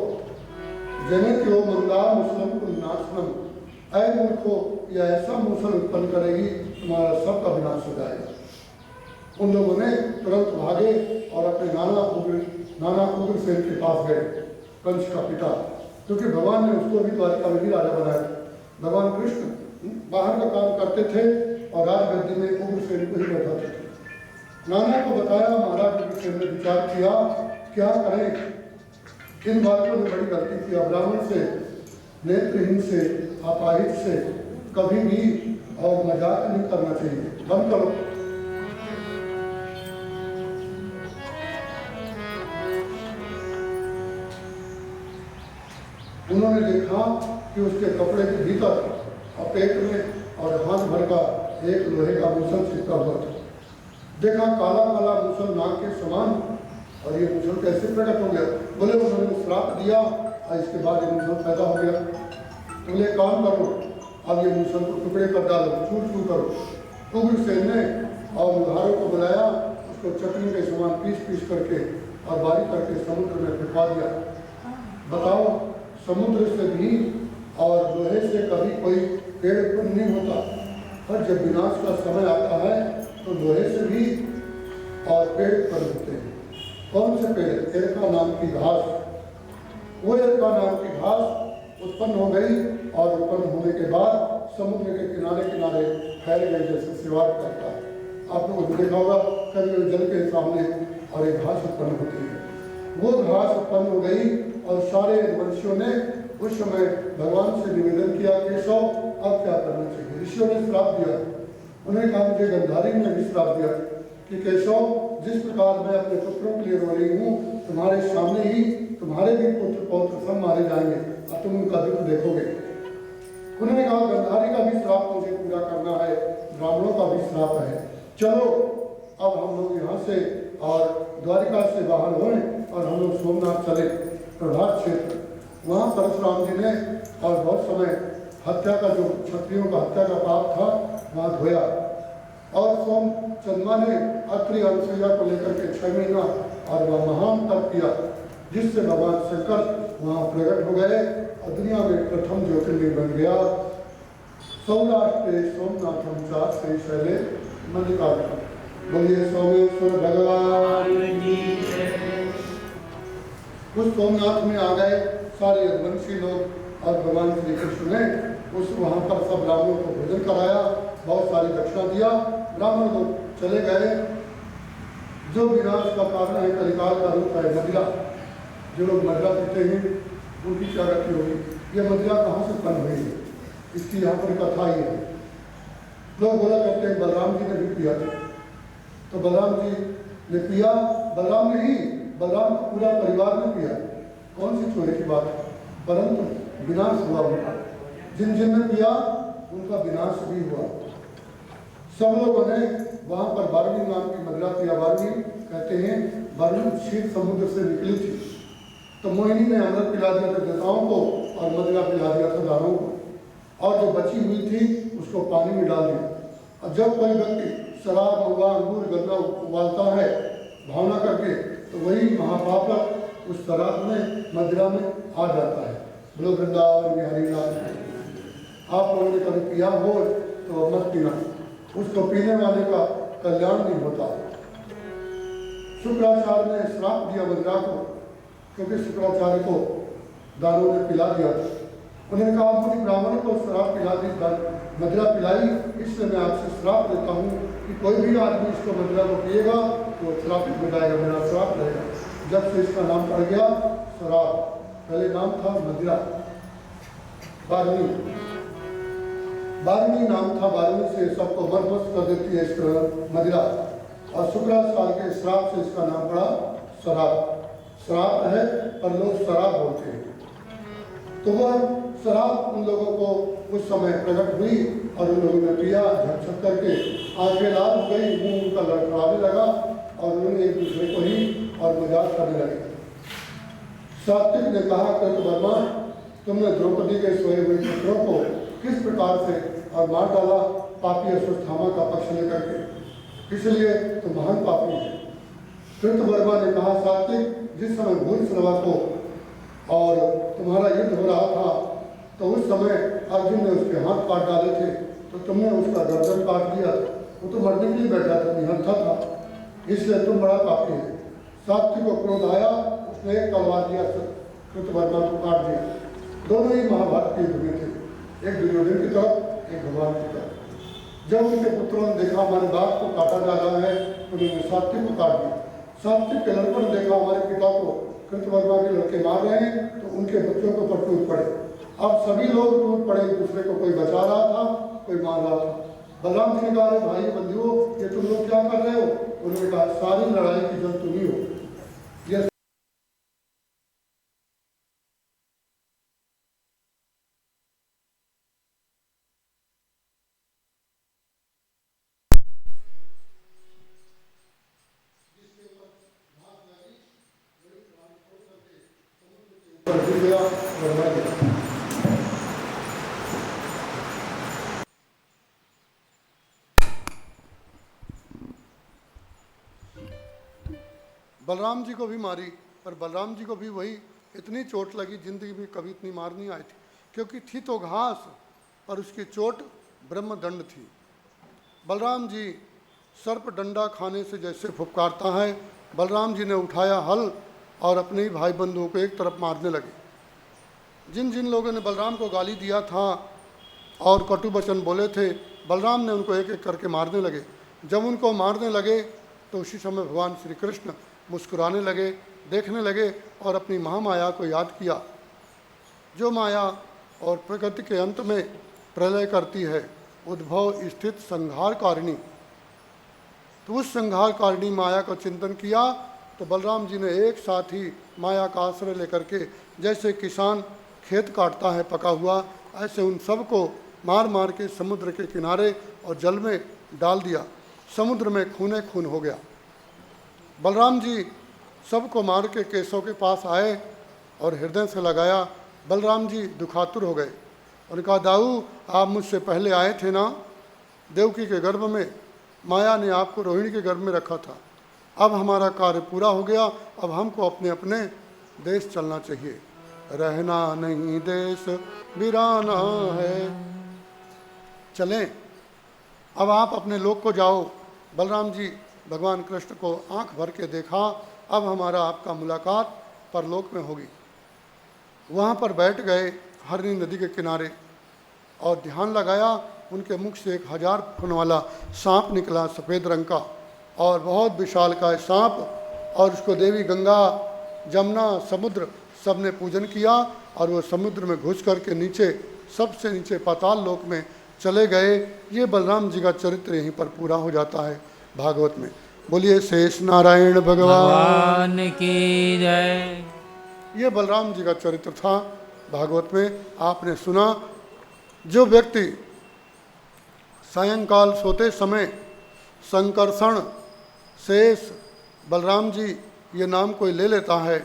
जनत्यो मंदा मुसलम नाशनम, ऐ मूर्खो यह ऐसा मूसल उत्पन्न करेगी तुम्हारा सबका विनाश हो जाएगा। उन लोगों ने तुरंत भागे और अपने नाना उग्रसेन के पास गए, कंस का पिता, क्योंकि भगवान ने उसको भी द्वारिका में भी राजा बनाया। भगवान कृष्ण बाहर का काम करते थे और राजगद्दी में उग्रसेन को ही बैठाते थे। नाना को बताया, महाराज उग्रसेन ने विचार किया क्या करें, इन बातों ने बड़ी गलती की। ब्राह्मण से, नेत्रहीन से, अपाहिज से कभी भी और मजाक नहीं करना चाहिए, बंद करो। उन्होंने देखा कि उसके कपड़े के भीतर और पेट में और हाथ भर का एक लोहे का मूसल चिपका हुआ था। देखा काला काला मूसल नाक के समान, और ये मूसल कैसे प्रकट हो गया? बोले उन्होंने श्राप दिया और इसके बाद ये मूसल पैदा हो गया। बोले काम करो, अब ये मूसल को टुकड़े कर डालो, चूर चूर करो। उग्रसेन ने और लुहारों को बुलाया, उसको चटनी के समान पीस पीस करके और बारीक करके समुद्र में फेंका दिया। बताओ, समुद्र से भी और लोहे से कभी कोई पेड़ उत्पन्न नहीं होता, पर जब विनाश का समय आता है तो लोहे से भी और पेड़ उत्पन्न होते हैं। कौन से पेड़? एरका नाम की घास। वो एरका नाम की घास उत्पन्न हो गई और उत्पन्न होने के बाद समुद्र के किनारे किनारे फैल गई, जैसे सिवाट करता है। आप लोगों ने देखा होगा कभी जल के सामने और एक घास उत्पन्न होती है। वो घास उत्पन्न हो गई और सारे वंशियों ने उस समय भगवान से निवेदन किया, केशव अब क्या करना चाहिए? ऋषियों ने श्राप दिया। उन्होंने कहा, मुझे गंधारी ने भी श्राप दिया कि केशव, जिस प्रकार मैं अपने पुत्रों के लिए रो रही हूँ, तुम्हारे सामने ही तुम्हारे भी पुत्र पौत्र सब मारे जाएंगे और तुम उनका दुख देखोगे। उन्होंने कहा, गंधारी का भी श्राप मुझे पूरा करना है, ब्राह्मणों का भी श्राप है, चलो अब हम लोग यहाँ से और द्वारिका से बाहर हों और हम लोग सोमनाथ चले, प्रभात क्षेत्र। वहाँ परशुराम जी ने और बहुत समय हत्या का, जो क्षत्रियों का हत्या का पाप था, वहाँ धोया। और सोम चंद्रमा ने अत्रि अनुसुईया को लेकर के 6 महीना और वह महान तप किया, जिससे भगवान शंकर वहाँ प्रकट हो गए और दुनिया में प्रथम ज्योतिर्लिंग बन गया। सौराष्ट्र सोमनाथम चा श्री शैले मल्लिकार्जुन। बोलिए सोमेश्वर भगवान की जय। उस सोमनाथ में आ गए सारे यदुवंशी लोग और भगवान श्री कृष्ण ने उस वहाँ पर सब ब्राह्मणों को भोजन कराया, बहुत सारी दक्षिणा दिया। ब्राह्मण लोग चले गए। जो विनाश का कारण है, कलिकाल का रूप है मदिरा। जो लोग मदिरा पीते हैं उनकी क्या गति होगी? ये मदिरा कहाँ से उत्पन्न हुई है, इसकी यहाँ पर कथा ही है। लोग बोला करते हैं बलराम जी ने भी पिया था, तो बलराम जी ने पिया, बलराम ने ही, बलराम का पूरा परिवार ने पिया। कौन सी चोरी की बात है? परंतु विनाश हुआ उनका। जिन जिन ने पिया उनका विनाश भी हुआ। सब लोगों ने वहाँ पर बारहवीं नाम की मदिरा पिया। बारहवीं कहते हैं बारहवीं क्षीर समुद्र से निकली थी, तो मोहिनी ने अमृत पिला दिया था देवताओं को और मदिरा पिला दिया था दानवों को, और जो बची हुई थी उसको पानी में डाल दिया। और जब कोई व्यक्ति शराब, महुआ, अंगूर, गन्ना उबालता है भावना करके, तो वही महापापक उस शराब में, मदिरा में आ जाता है। बोलो वृंदावन बिहारी लाल। आप लोगों ने कभी पिया हो तो मत पीना, उसको पीने वाले का कल्याण नहीं होता। शुक्राचार्य ने श्राप दिया मदिरा को, क्योंकि शुक्राचार्य को दानों ने पिला दिया था। उन्होंने कहा, मुझे ब्राह्मण को शराब पिला दी, मदिरा पिलाई, इसलिए मैं आपसे श्राप देता हूँ कि कोई भी आदमी इसको मदिरा को पिएगा तो श्रापित हो जाएगा, मेरा श्राप रहेगा। जब से इसका नाम पड़ गया शराब, पहले नाम था मदिरा। बारहवीं नाम था, 12वीं से सबको मदमस्त कर देती है इसका मदिरा। और शुक्राचार्य के श्राप से इसका नाम पड़ा शराब। श्राप है पर लोग शराब बोलते हैं। तो वह शराब उन लोगों को उस समय प्रकट हुई और उन लोगों ने पिया, झकझक करके आंखें लाल हो गई, मुंह उनका लड़खड़ाने लगा और उन्होंने एक दूसरे को ही और मजाक करने लगे। सात्विक ने कहा, कृतवर्मा, तुमने द्रौपदी के सोए हुए पुत्रों को किस प्रकार से और मार डाला, पापी अश्वत्थामा का पक्ष लेकर के, इसलिए तुम महान पापी है। कृतवर्मा ने कहा, सात्विक, जिस समय भूरिश्रवा को और तुम्हारा युद्ध हो रहा था तो उस समय अर्जुन ने उसके हाथ काट डाले थे, तो तुमने उसका गर्दन काट दिया। वो तो मरने के लिए बैठा था, निहत्था था, इसलिए तुम बड़ा पापी है। सात्विक को क्रोध आया, उसने एक तलवार दिया, कृतवर्मा को काट दिया। दोनों ही महाभारत के युद्ध में थे, एक दुर्योधन की तरफ, एक भगवान की तरफ। जब उनके पुत्रों ने देखा हमारे बाप को काटा जा रहा है तो उन्होंने सात्विक को काट दिया। सात्विक के लड़कों ने देखा हमारे पिता को कृतवर्मा के लड़के मार रहे हैं तो उनके बच्चों को पर टूट पड़े। अब सभी लोग टूट पड़े, एक दूसरे को कोई बचा रहा था, कोई मार रहा था। बलराम जी ने कहा, भाई बंधुओं, ये तुम लोग क्या कर रहे हो? उन्होंने कहा, सारी लड़ाई की जब तुम ही हो। ये गया और मर गया। बलराम जी को भी मारी, पर बलराम जी को भी वही इतनी चोट लगी, जिंदगी में कभी इतनी मार नहीं आई थी, क्योंकि थी तो घास पर उसकी चोट ब्रह्मदंड थी। बलराम जी सर्प डंडा खाने से जैसे फुफकारता है, बलराम जी ने उठाया हल और अपने ही भाई बंधुओं को एक तरफ मारने लगे। जिन जिन लोगों ने बलराम को गाली दिया था और कटु वचन बोले थे, बलराम ने उनको एक एक करके मारने लगे। जब उनको मारने लगे तो उसी समय भगवान श्री कृष्ण मुस्कुराने लगे, देखने लगे और अपनी महामाया को याद किया, जो माया और प्रकृति के अंत में प्रलय करती है, उद्भव स्थित संहारकारिणी। तो उस संहारकारिणी माया का चिंतन किया तो बलराम जी ने एक साथ ही माया का आश्रय लेकर के, जैसे किसान खेत काटता है पका हुआ, ऐसे उन सबको मार मार के समुद्र के किनारे और जल में डाल दिया। समुद्र में खूने खून हो गया। बलराम जी सबको मार के केशव के पास आए और हृदय से लगाया। बलराम जी दुखातुर हो गए। उन्होंने कहा, दाऊ, आप मुझसे पहले आए थे ना, देवकी के गर्भ में माया ने आपको रोहिणी के गर्भ में रखा था। अब हमारा कार्य पूरा हो गया, अब हमको अपने अपने देश चलना चाहिए। रहना नहीं देश वीराना है, चलें, अब आप अपने लोक को जाओ। बलराम जी भगवान कृष्ण को आंख भर के देखा, अब हमारा आपका मुलाकात परलोक में होगी। वहाँ पर बैठ गए हरनी नदी के किनारे और ध्यान लगाया। उनके मुख से 1000 फुट वाला सांप निकला, सफ़ेद रंग का और बहुत विशालकाय सांप, और उसको देवी गंगा, जमुना, समुद्र सब ने पूजन किया और वो समुद्र में घुस करके नीचे, सबसे नीचे पाताल लोक में चले गए। ये बलराम जी का चरित्र यहीं पर पूरा हो जाता है भागवत में। बोलिए शेष नारायण भगवान की जय। ये बलराम जी का चरित्र था भागवत में, आपने सुना। जो व्यक्ति सायंकाल सोते समय संकर्षण, शेष, बलराम जी ये नाम कोई ले लेता है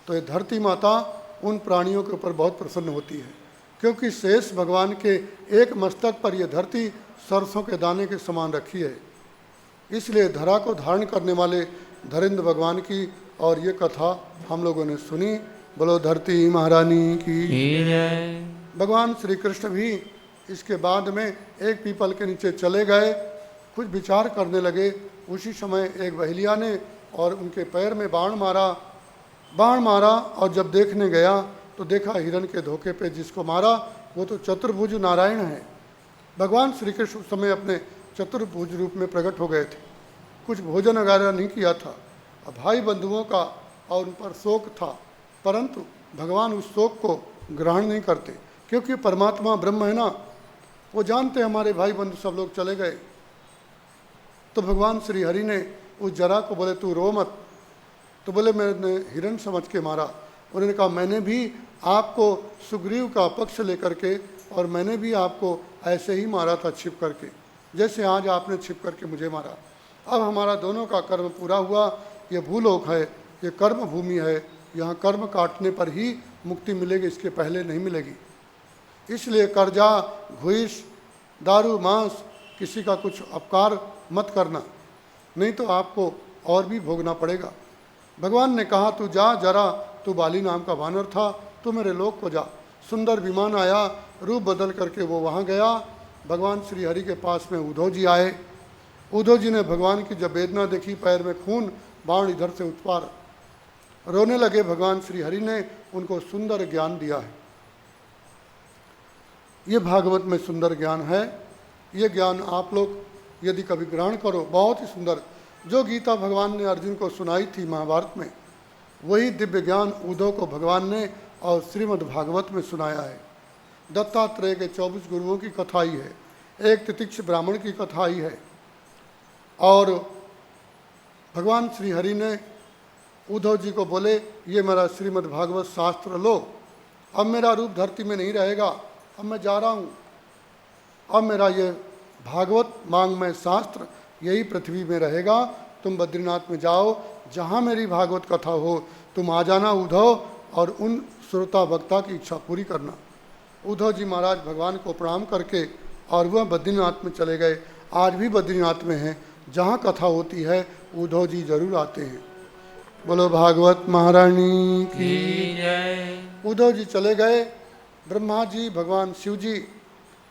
तो ये धरती माता उन प्राणियों के ऊपर बहुत प्रसन्न होती है, क्योंकि शेष भगवान के एक मस्तक पर यह धरती सरसों के दाने के समान रखी है। इसलिए धरा को धारण करने वाले धरेंद्र भगवान की और ये कथा हम लोगों ने सुनी। बोलो धरती महारानी की जय। भगवान श्री कृष्ण भी इसके बाद में एक पीपल के नीचे चले गए, कुछ विचार करने लगे। उसी समय एक बहेलिया ने और उनके पैर में बाण मारा और जब देखने गया तो देखा हिरण के धोखे पे जिसको मारा वो तो चतुर्भुज नारायण है। भगवान श्री कृष्ण उस समय अपने चतुर्भुज रूप में प्रकट हो गए थे। कुछ भोजन वगैरह नहीं किया था। अब भाई बंधुओं का और उन पर शोक था, परंतु भगवान उस शोक को ग्रहण नहीं करते, क्योंकि परमात्मा ब्रह्म है ना। वो जानते हमारे भाई बंधु सब लोग चले गए। तो भगवान श्री हरि ने उस जरा को बोले तू रो मत, तो बोले मैंने हिरण समझ के मारा। उन्होंने कहा मैंने भी आपको सुग्रीव का पक्ष लेकर के और मैंने भी आपको ऐसे ही मारा था छिप करके, जैसे आज आपने छिप करके मुझे मारा। अब हमारा दोनों का कर्म पूरा हुआ, ये भूलोक है, ये कर्म भूमि है, यहाँ कर्म काटने पर ही मुक्ति मिलेगी, इसके पहले नहीं मिलेगी। इसलिए कर्जा, घूस, दारू, मांस, किसी का कुछ अपकार मत करना, नहीं तो आपको और भी भोगना पड़ेगा। भगवान ने कहा, तू जा जरा, तू बाली नाम का वानर था, तू मेरे लोक को जा। सुंदर विमान आया, रूप बदल करके वो वहाँ गया। भगवान श्री हरि के पास में उद्धव जी आए। उद्धव जी ने भगवान की जब वेदना देखी, पैर में खून, बाण इधर से उस पार, रोने लगे। भगवान श्री हरि ने उनको सुंदर ज्ञान दिया है। ये भागवत में सुंदर ज्ञान है। ये ज्ञान आप लोग यदि कभी ग्रहण करो, बहुत ही सुंदर। जो गीता भगवान ने अर्जुन को सुनाई थी महाभारत में, वही दिव्य ज्ञान उद्धव को भगवान ने और श्रीमद् भागवत में सुनाया है। दत्तात्रेय के 24 गुरुओं की कथा ही है, एक तितिक्ष ब्राह्मण की कथा ही है। और भगवान श्री हरि ने उद्धव जी को बोले, ये मेरा श्रीमद् भागवत शास्त्र लो, अब मेरा रूप धरती में नहीं रहेगा, अब मैं जा रहा हूँ। अब मेरा ये भागवत मांगमय शास्त्र यही पृथ्वी में रहेगा। तुम बद्रीनाथ में जाओ, जहाँ मेरी भागवत कथा हो तुम आ जाना उद्धव, और उन श्रोता वक्ता की इच्छा पूरी करना। उद्धव जी महाराज भगवान को प्रणाम करके और वह बद्रीनाथ में चले गए। आज भी बद्रीनाथ में हैं, जहाँ कथा होती है उद्धव जी जरूर आते हैं। बोलो भागवत महारानी की जय। उद्धव जी चले गए। ब्रह्मा जी, भगवान शिव जी,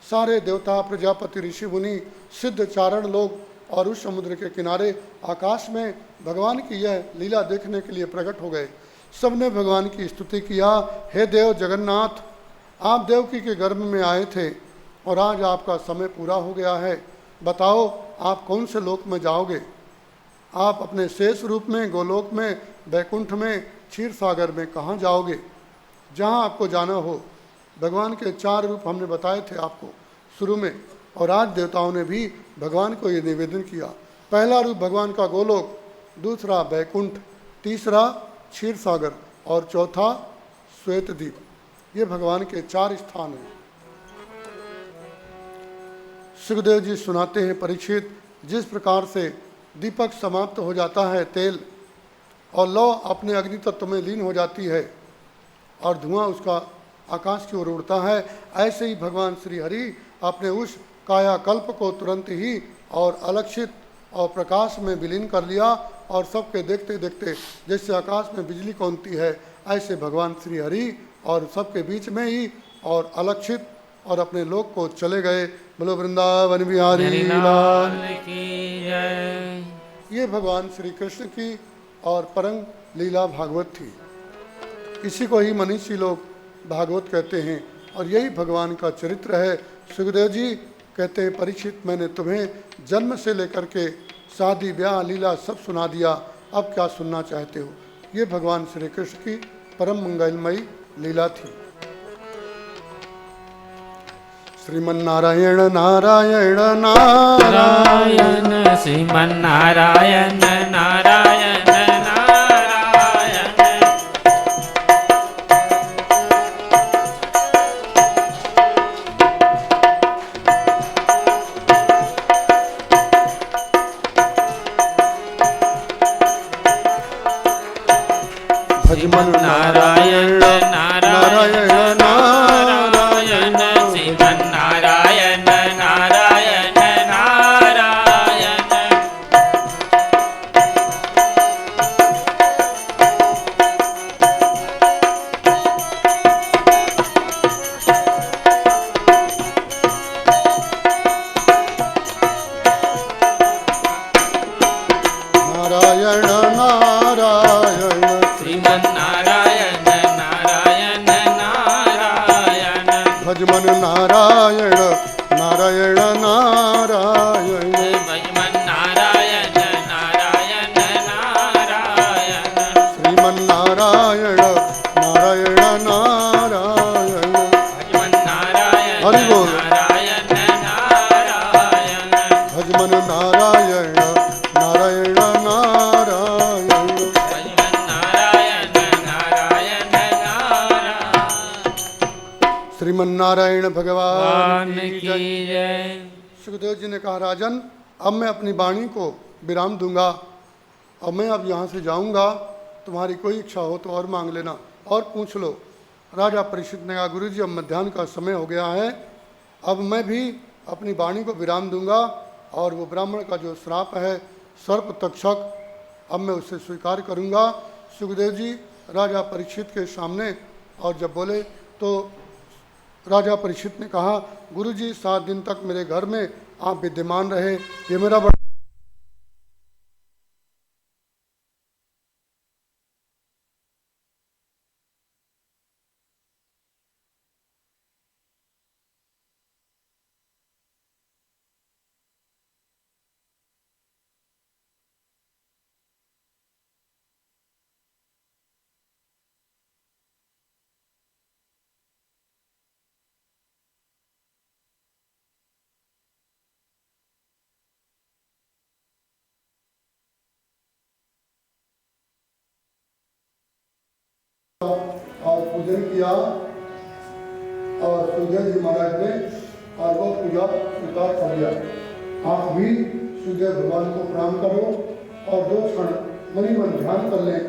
सारे देवता, प्रजापति, ऋषि मुनि, सिद्ध, चारण लोग और उस समुद्र के किनारे आकाश में भगवान की यह लीला देखने के लिए प्रकट हो गए। सबने भगवान की स्तुति किया, हे देव जगन्नाथ, आप देवकी के गर्भ में आए थे और आज आपका समय पूरा हो गया है। बताओ आप कौन से लोक में जाओगे? आप अपने शेष रूप में गोलोक में, बैकुंठ में, क्षीर सागर में कहाँ जाओगे? जहाँ आपको जाना हो। भगवान के 4 रूप हमने बताए थे आपको शुरू में, और आज देवताओं ने भी भगवान को ये निवेदन किया। पहला रूप भगवान का गोलोक, दूसरा बैकुंठ, तीसरा क्षीर सागर और चौथा श्वेत द्वीप। ये भगवान के 4 स्थान हैं। सुखदेव जी सुनाते हैं, परीक्षित, जिस प्रकार से दीपक समाप्त हो जाता है तेल, और लौ अपने अग्नि तत्व में लीन हो जाती है और धुआं उसका आकाश की ओर उड़ता है, ऐसे ही भगवान श्री हरि अपने उस कायाकल्प को तुरंत ही और अलक्षित और प्रकाश में विलीन कर लिया। और सबके देखते देखते जैसे आकाश में बिजली कौनती है, ऐसे भगवान श्री हरि और सबके बीच में ही और अलक्षित और अपने लोक को चले गए। बोलो वृंदावन बिहारी लाल की जय। ये भगवान श्री कृष्ण की और परम लीला भागवत थी। इसी को ही मनीषी लोग भागवत कहते हैं और यही भगवान का चरित्र है। सुखदेव जी कहते हैं, परीक्षित, मैंने तुम्हें जन्म से लेकर के शादी, ब्याह, लीला सब सुना दिया, अब क्या सुनना चाहते हो? ये भगवान श्री कृष्ण की परम मंगलमयी लीला थी। श्रीमन्नारायण नारायण नारायण, श्रीमन्नारायण नारायण नारायण। भजमन नारायण नारायण नारायण, श्रीमन्नारायण नारायण नारायण। नारायण नारायण, श्रीमन्नारायण नारायण नारायण। भजमन नारायण नारायण नारायण, भजमन्नारायण नारायण नारायण। श्रीमन्नारायण नारायण नारायण। भजमन्नारायण हरि बोल। नारायण नारायण। भजमन नारायण नारायण नारायण, भजमन्नारायण नारायण नारायण। श्रीमन्नारायण भगवान भगवान की की जय। जय। सुखदेव जी ने कहा, राजन, अब मैं अपनी वाणी को विराम दूंगा अब मैं अब यहाँ से जाऊँगा, तुम्हारी कोई इच्छा हो तो और मांग लेना और पूछ लो। राजा परीक्षित ने कहा, गुरु जी अब मध्याह्न का समय हो गया है, अब मैं भी अपनी वाणी को विराम दूंगा और वो ब्राह्मण का जो श्राप है सर्प तक्षक, अब मैं उसे स्वीकार करूंगा। सुखदेव जी राजा परीक्षित के सामने और जब बोले तो राजा परीक्षित ने कहा, गुरु जी 7 दिन तक मेरे घर में आप विद्यमान रहे, ये मेरा बड़ा और पूजन किया और सुखदेव जी महाराज ने और वो पूजा स्वीकार कर लिया। आप भी सुखदेव भगवान को प्रणाम करो और 2 क्षण मनी मन ध्यान कर लें।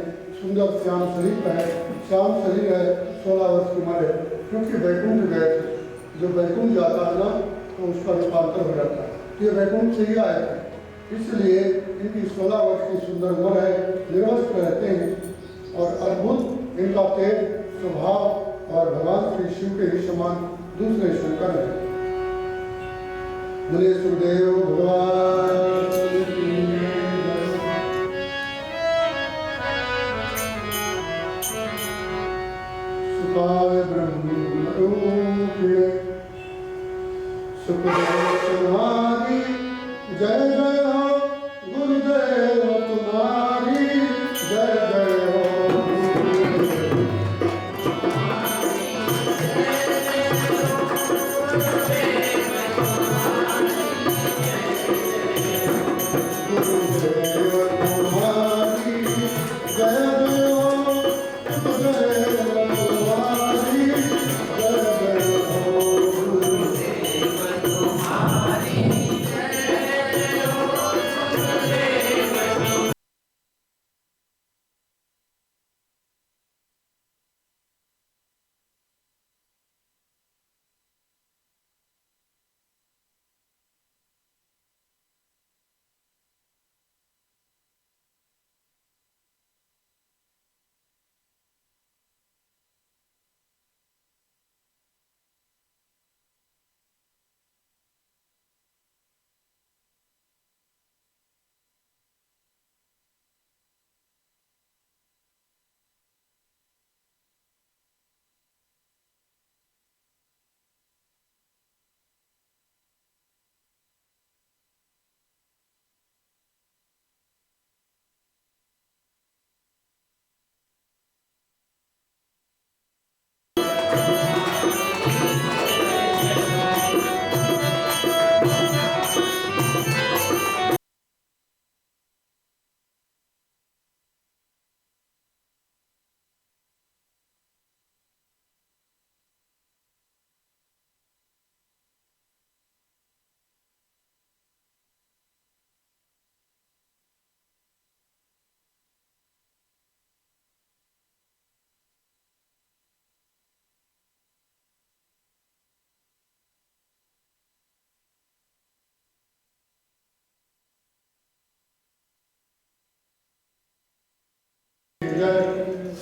सुंदर श्याम शरीर है, श्याम शरीर है, 16 वर्ष की उम्र है, क्योंकि वैकुंठ गए थे। जो वैकुंठ जाता है ना तो उसका रूपांतर हो जाता है, तो ये वैकुंठ से ही आए थे, इसलिए इनकी 16 वर्ष की सुंदर उम्र है, निर्वस्त्र रहते हैं और अद्भुत इनका तेज स्वभाव और भगवान श्री शिव के ही समान दूसरे शंकर है। बोले सुखदेव भगवान की जय। सुखाय ब्रह्म रूपिणे सुखदेव तुम्हारी जय जय हो, गुरुदेव तुम्हारी जय जय हो।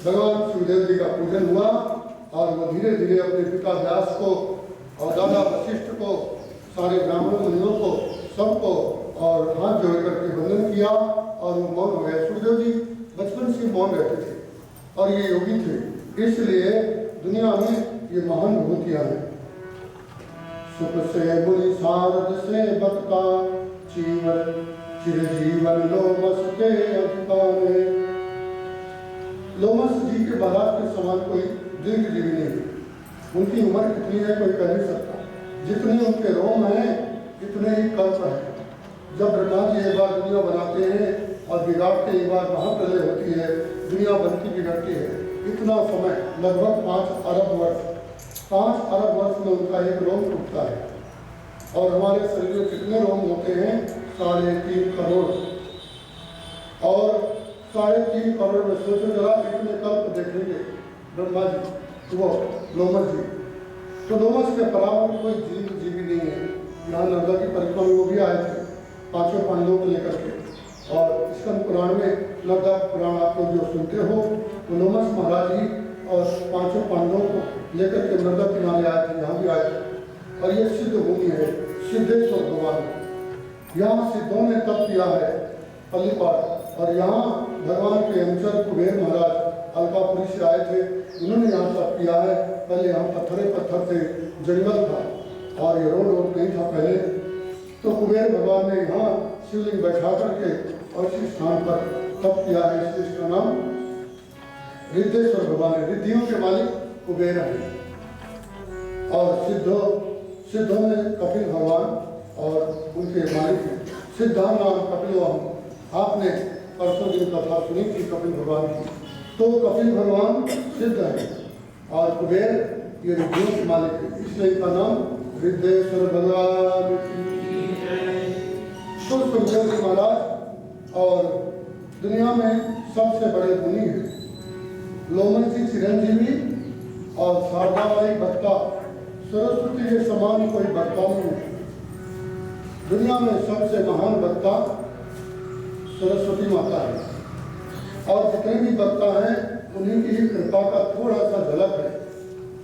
भगवान शिवदेव जी का पूजन हुआ और वो धीरे धीरे अपने पिता व्यास को और दादा वशिष्ठ को, सारे ब्राह्मण मुनियों को, सबको और हाथ जोड़ करके वंदन किया और वो मौन हो गए। सुखदेव जी बचपन से मौन रहते थे और ये योगी थे, इसलिए दुनिया में ये महान विभूतियां हैं। सुख से मुनि सारद से बक्ता जीवन चिरजीवन लोमस के अधिकारे। लोमस जी के बारात के समान कोई दीर्घ जीवी नहीं है। उनकी उम्र कितनी है कोई कह नहीं सकता, जितने उनके रोम हैं इतने ही कल्प है। जब ब्रह्मा जी एक बार दुनिया बनाते हैं और बिगाड़ते एक बार महाप्रलय होती है, दुनिया बनती बिगड़ती है, इतना समय लगभग 5 अरब वर्ष। 5 अरब वर्ष में उनका एक रोम टूटता है। और हमारे शरीर में कितने रोम होते हैं? 3.5 करोड़। और 3.5 करोड़ में सोचो जरा कितने कल्प देखेंगे ब्रह्मा जी वो लोमस जी। तो लोमस के बराबर कोई जीवी नहीं है। यहाँ नर्मदा की परिक्रमा में वो भी आए थे 5 पांडवों को लेकर के। और स्कंद पुराण में नर्मदा पुराण आप लोग जो सुनते हो वो लोमस महाराज जी और 5 पांडवों को लेकर के नर्मदा किनारे आए थे, यहाँ भी आए थे। और ये सिद्ध भूमि है सिद्धेश्वर भगवान। यहाँ सिद्धों ने तप किया है पल्लीपाड़। और यहाँ भगवान के अनुचर कुबेर महाराज अलकापुरी से आए थे, उन्होंने यहाँ तप किया है। पहले यहाँ पत्थर थे, जंगल था और ये रोड नहीं था पहले। तो कुबेर भगवान ने यहाँ शिवलिंग बैठा करके और इसी स्थान पर तप किया है, इसलिए इसका नाम रिद्धेश्वर भगवान है। रिद्धियों के मालिक कुबेर है। और सिद्धों में कपिल भगवान और उनके मालिक हैं। सिद्धाम नाम कपिल। आपने परसों दिन कथा सुनी थी कपिल भगवान की। तो कपिल भगवान सिद्ध है और कुबेर ये रिद्धियों के मालिक है, इसलिए इनका नाम रिद्धेश्वर भगवान। तो सुखदेव जी महाराज और दुनिया में सबसे बड़े मुनि हैं। लोमस जी चिरंजीवी और शारदाबाई भक्ता, सरस्वती के समान कोई भक्ता नहीं है। दुनिया में सबसे महान भक्ता सरस्वती माता है। और जितने भी भक्ता हैं उन्हीं की ही कृपा का थोड़ा सा झलक है।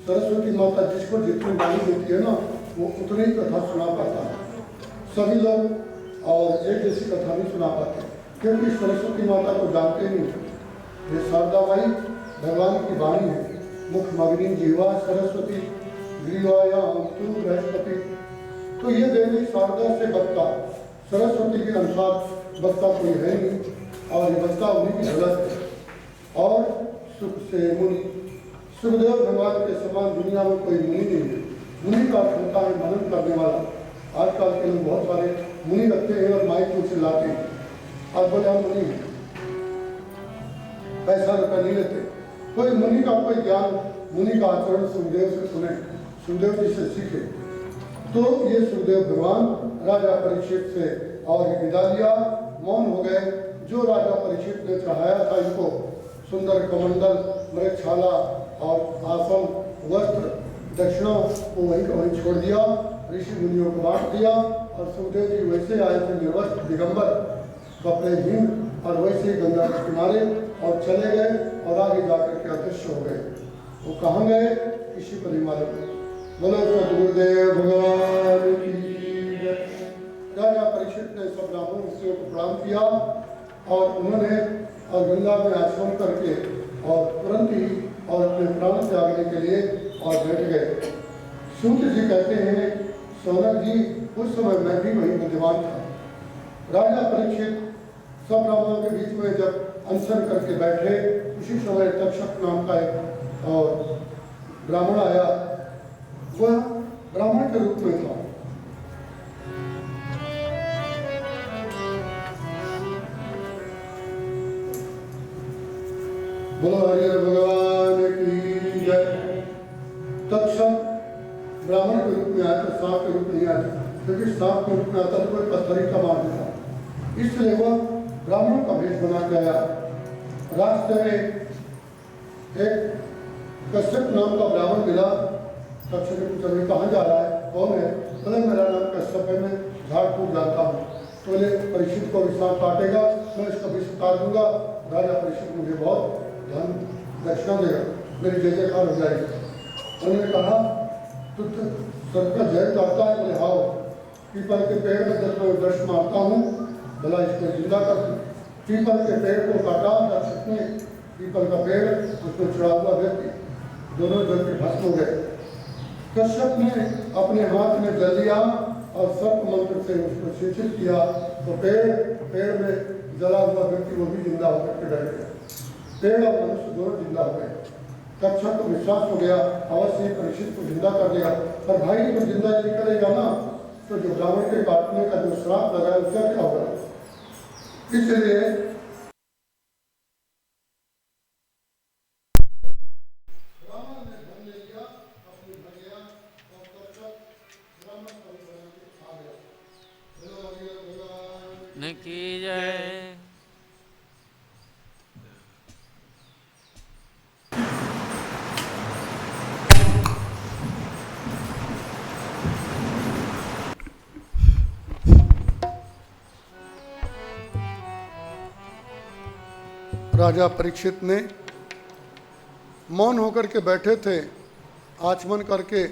सरस्वती माता जिसको जितनी गाली देती है ना वो उतनी कथा सुना पाता है। सभी लोग और एक जैसी कथा नहीं सुना पाते क्योंकि सरस्वती माता को जानते नहीं। ये शारदाबाई भगवान की वाणी है। मुख मग्नि जीवा सरस्वती ग्रीवायाम तू बृहस्पति। तो ये देवी शारदा से बक्ता, सरस्वती के अनुसार बक्ता कोई है नहीं और ये बक्ता उन्हीं की झलक है। और सुख से मुनि, सुखदेव भगवान के समान दुनिया में कोई मुनि नहीं है। मुनि का अर्थ होता है मनन करने वाला। आजकल के लोग बहुत सारे मुनि रखते हैं और माइक में चिल्लाते हैं और बोले हम मुनि हैं, पैसा रुपया नहीं लेते। कोई मुनि का कोई ज्ञान, मुनि का आचरण सुखदेव से सुने, सुखदेव जी से सीखे। तो ये सुखदेव भगवान राजा परीक्षित से और विदा लिया, मौन हो गए। जो राजा परीक्षित ने चढ़ाया था इनको सुंदर कमंडल, मृगशाला और आसन, वस्त्र, दक्षिणा को वहीं छोड़ दिया, ऋषि मुनियों को बांट दिया। और सुखदेव जी वैसे आए थे निर्वस्त्र दिगंबर कपड़ेहीन और वैसे ही गंगा के किनारे और चले गए और आगे जाकर के अदृश्य हो गए। वो कहाँ गए किसी को नहीं मालूम। बोलो सदगुरुदेव भगवान की जय। राजा परीक्षित ने सब ब्राह्मण ऋषियों को प्रणाम किया और उन्होंने और गंगा में आचमन करके और तुरंत ही और अपने प्राण त्यागने के लिए और बैठ गए। सूत जी कहते हैं सौनक जी उस समय मैं भी वही विद्यमान था। राजा परीक्षित सब ब्राह्मणों के बीच में जब अनशन करके बैठे, उसी समय तक्षक नाम का एक ब्राह्मण आया। वह ब्राह्मण के रूप में था। बोलो हरि भगवान की जय। तक्षक ब्राह्मण के रूप में आया था, सांप के रूप में नहीं आया, क्योंकि सांप के रूप में आता तो कोई पत्थर ही का मार देता। इसलिए वह ब्राह्मण का भेष बना के आया। रास्ते में एक कश्यप नाम का ब्राह्मण मिला। तक्षक ने पूछा कहाँ जा रहा है, कौन है? बोले मेरा नाम कश्यप है, मैं झाड़ फूक जाता हूँ। तो बोले परीक्षित को सांप काटेगा, मैं इसका विष काट दूंगा, राजा परीक्षित मुझे बहुत धन दक्षिणा देगा, मेरी जय जयकार हो जाएगी। उन्होंने कहा तो सर का जय काटता है? बोले हाँ। पीपल के पेड़ में जब मैं दर्श मारता हूँ भला इसको जिंदा कर दूँ। पीपल के पेड़ को काटा, दक्षिण ने पीपल का पेड़, उसमें चढ़ा हुआ व्यक्ति, दोनों व्यक्ति भस्म हो गए। कश्यप ने अपने हाथ में जल लिया और सर्प मंत्र से उसको सिंचित किया तो पेड़ में जला हुआ व्यक्ति वो भी जिंदा होकर के बैठ गया। पेड़ और मनुष्य दोनों जिंदा हो गए। कच्छप को विश्वास हो गया, अवश्य परीक्षित को जिंदा कर दिया। पर भाई तो जिंदा नहीं करेगा ना, तो जो ब्राह्मण के काटने का जो श्राप लगाया उसका क्या होगा? इसलिए ब्राह्मण ने धन ले लिया, अपनी भर गया और कच्छप ब्राह्मण को खा गया। बोलो हरि भगवान की जय। राजा परीक्षित ने मौन होकर के बैठे थे, आचमन करके,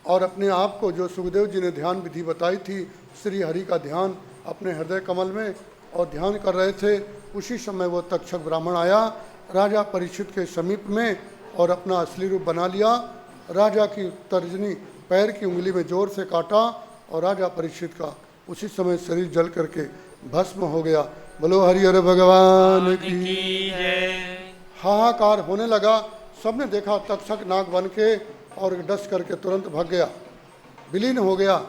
और अपने आप को जो सुखदेव जी ने ध्यान विधि बताई थी, श्री हरि का ध्यान अपने हृदय कमल में और ध्यान कर रहे थे। उसी समय वो तक्षक ब्राह्मण आया राजा परीक्षित के समीप में और अपना असली रूप बना लिया। राजा की तर्जनी पैर की उंगली में जोर से काटा और राजा परीक्षित का उसी समय शरीर जल करके भस्म हो गया। बोलो हरिहर भगवान की हाहाकार होने लगा। सबने देखा तक्षक नाग बन के और डस करके तुरंत भाग गया, विलीन हो गया।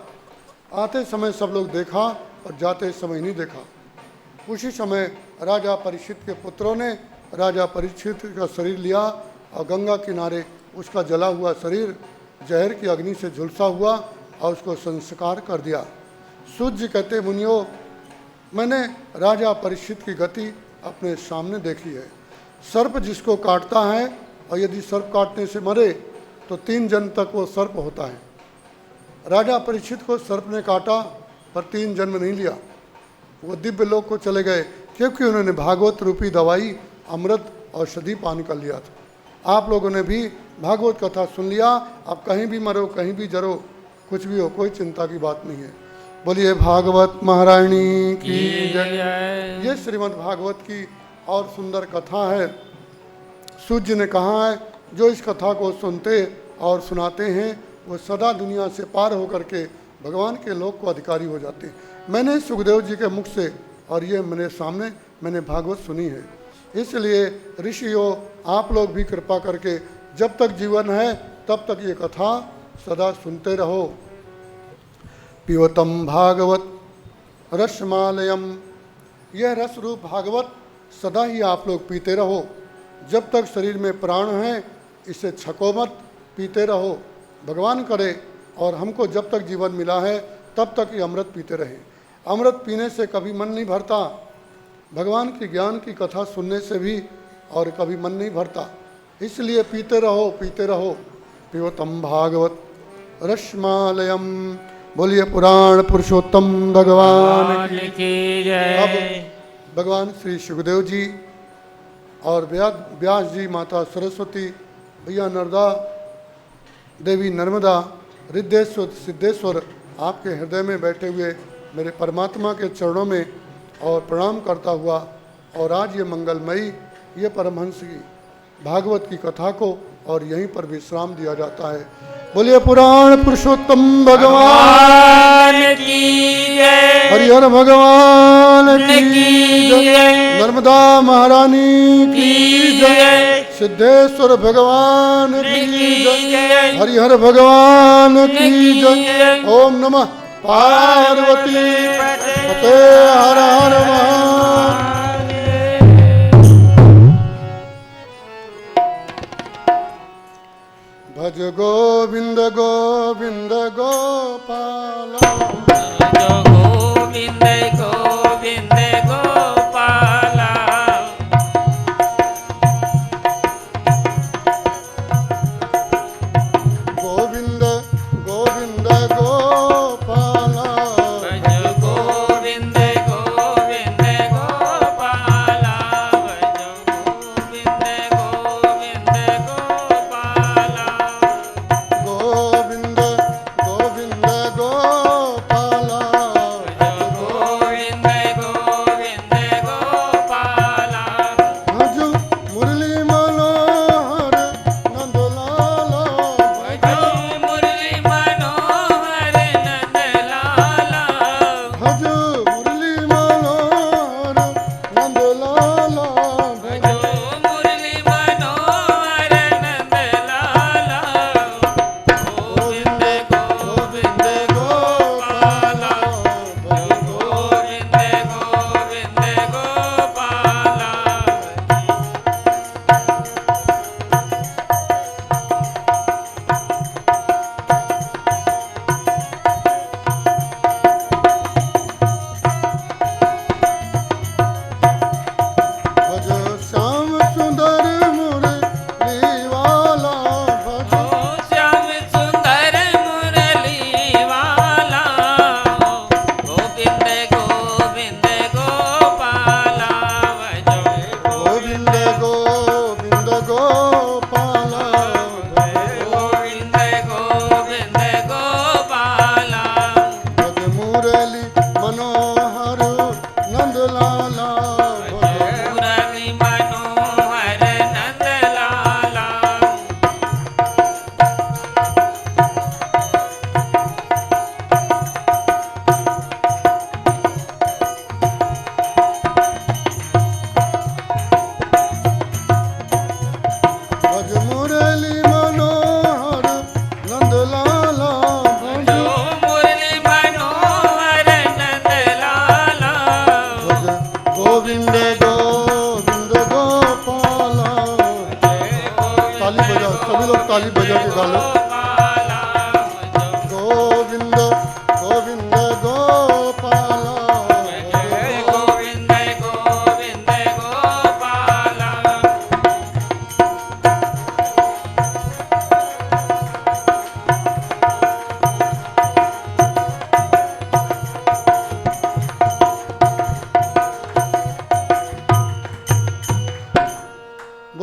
आते समय सब लोग देखा और जाते समय नहीं देखा। उसी समय राजा परीक्षित के पुत्रों ने राजा परीक्षित का शरीर लिया और गंगा किनारे उसका जला हुआ शरीर जहर की अग्नि से झुलसा हुआ और उसको संस्कार कर दिया। सूत जी कहते, मुनियों, मैंने राजा परीक्षित की गति अपने सामने देखी है। सर्प जिसको काटता है और यदि सर्प काटने से मरे तो 3 जन्म तक वो सर्प होता है। राजा परीक्षित को सर्प ने काटा पर 3 जन्म नहीं लिया, वो दिव्य लोक को चले गए, क्योंकि उन्होंने भागवत रूपी दवाई अमृत औषधि पान कर लिया था। आप लोगों ने भी भागवत कथा सुन लिया, अब कहीं भी मरो, कहीं भी जरो, कुछ भी हो, कोई चिंता की बात नहीं है। बोलिए भागवत महारानी की जय। ये श्रीमद् भागवत की और सुंदर कथा है। सूत जी ने कहा है, जो इस कथा को सुनते और सुनाते हैं वो सदा दुनिया से पार होकर के भगवान के लोक को अधिकारी हो जाते हैं। मैंने सुखदेव जी के मुख से और ये मेरे सामने मैंने भागवत सुनी है। इसलिए ऋषियों, आप लोग भी कृपा करके जब तक जीवन है तब तक ये कथा सदा सुनते रहो। पिबतम भागवत रसमालयम, यह रस रूप भागवत सदा ही आप लोग पीते रहो। जब तक शरीर में प्राण है इसे छको मत, पीते रहो। भगवान करे और हमको जब तक जीवन मिला है तब तक ये अमृत पीते रहे। अमृत पीने से कभी मन नहीं भरता, भगवान की ज्ञान की कथा सुनने से भी और कभी मन नहीं भरता। इसलिए पीते रहो, पीते रहो। पिबतम भागवत रसमालयम। बोलिए पुराण पुरुषोत्तम भगवान की जय। अब भगवान श्री सुखदेव जी और व्यास जी, माता सरस्वती, भैया नर्मदा देवी, नर्मदा, रिद्धेश्वर, सिद्धेश्वर आपके हृदय में बैठे हुए मेरे परमात्मा के चरणों में और प्रणाम करता हुआ, और आज ये मंगलमयी ये परमहंस की भागवत की कथा को और यहीं पर विश्राम दिया जाता है। बोलिए पुराण पुरुषोत्तम भगवान की जय। हरिहर भगवान की जय। नर्मदा महारानी की जय। सिद्धेश्वर भगवान की जय। हरिहर भगवान की जय। ओम नमः पार्वती पते हर हर महादेव। भज गोविंद गोविंद गोपाला। गोविंद गोविंद गोपाला। गोविंद गोविंद गोपाला। भज गोविंद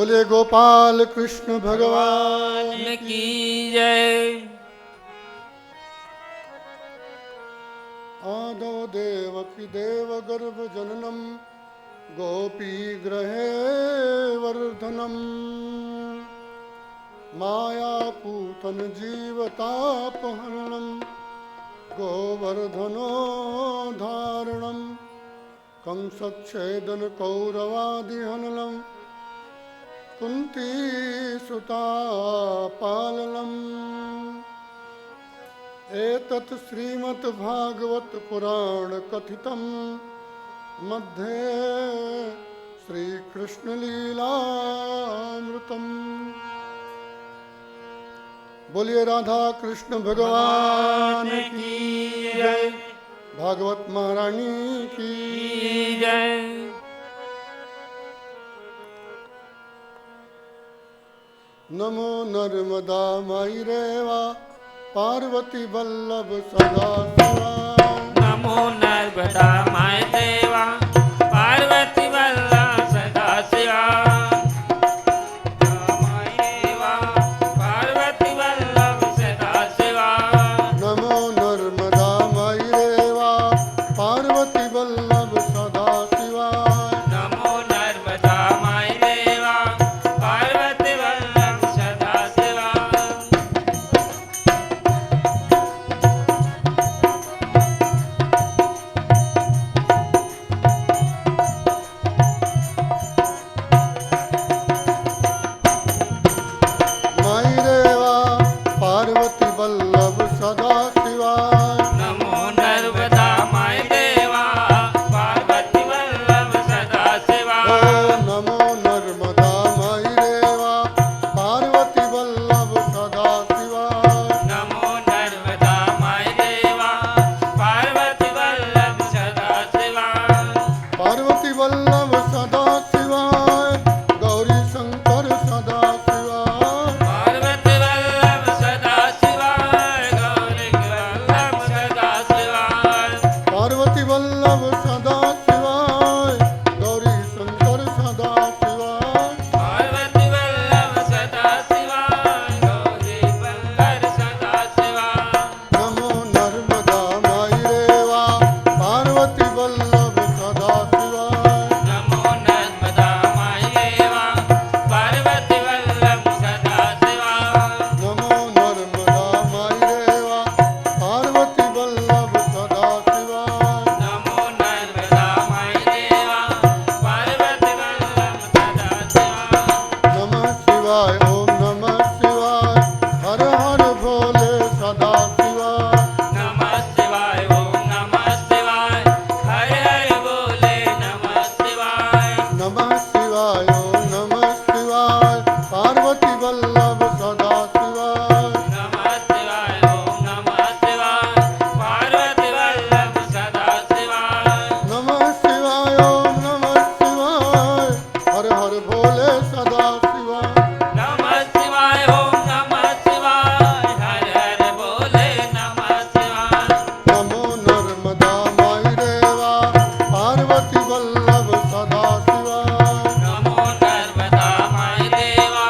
बोले गोपाल कृष्ण भगवान की जय। आदौ देवकी देव गर्भ जननम गोपी ग्रहे वर्धनम माया पूतन जीवतापहरणम गोवर्धनो धारणम कंसच्छेदन कौरवादिहननम कुंती सुता पालनम एतत् श्रीमद् भागवत पुराण कथितम मध्ये श्री कृष्ण लीलामृतम। बोलिए राधा कृष्ण भगवान की जय, भागवत महारानी की जय। नमो नर्मदा माई रेवा पार्वती वल्लभ सदा शिवा। नमो नर्मदा माय देवा पार्वती वल्लभ सदा शिवा। माय देवा पार्वती वल्लभ सदा शिवा। नमो नर्मदा माई रेवा पार्वती वल्लभ सदा शिवा। नमो नर्मदा माय देवा पार्वती वल्लभ सदा शिवा। माई रेवा पार्वती वल्लभ सदा शिवा। नमो नर्मदा माय देवा पार्वती वल्लभ सदा शिवा। नमो नर्मदा माई रेवा पार्वती वल्लभ सदा शिवा। नमो नर्मदा माय देवा पार्वती वल्लभ सदा शिवा। पार्वती वल्लभ सदा शिवा गौरी शंकर सदा शिवा। पार्वती वल्लभ सदा शिवा गौरी वल्लभ सदा शिवा। पार्वती वल्लभ सदा शिवा गौरी शंकर सदा शिवा। पार्वती वल्लभ सदा शिवा गौरी वल्लभ सदा शिवा। नमो नर्मदा माई रेवा पार्वती वल्लभ सदा शिवा। नमो नर्मदा माय देवा पार्वती वल्लभ सदा शिवा। नमो नर्मदा माई रेवा पार्वती वल्लभ सदा शिवा। नमो नर्मदा माय देवा पार्वती वल्लभ सदा शिवा। नमः शिवाय ओम नमः शिवाय हर हर भोले सदा शिवाय। नमः शिवाय ओम नमः शिवाय हरे हरे बोले नमः शिवाय। नमः शिवाय ओम नमः शिवाय पार्वती वल्लभ सदा शिवाय। नमः शिवाय ओम नमः शिवाय पार्वती वल्लभ सदा शिवाय। नमः शिवाय ओम नमः शिवाय हर हर भोले सदा शिवाय। नमः शिवाय ओम नमः शिवाय हरे हरे बोले नमः शिवाय। नमो नर्मदा माई रेवा पार्वती वल्लभ सदा शिवाय। नमो नर्मदा माय देवा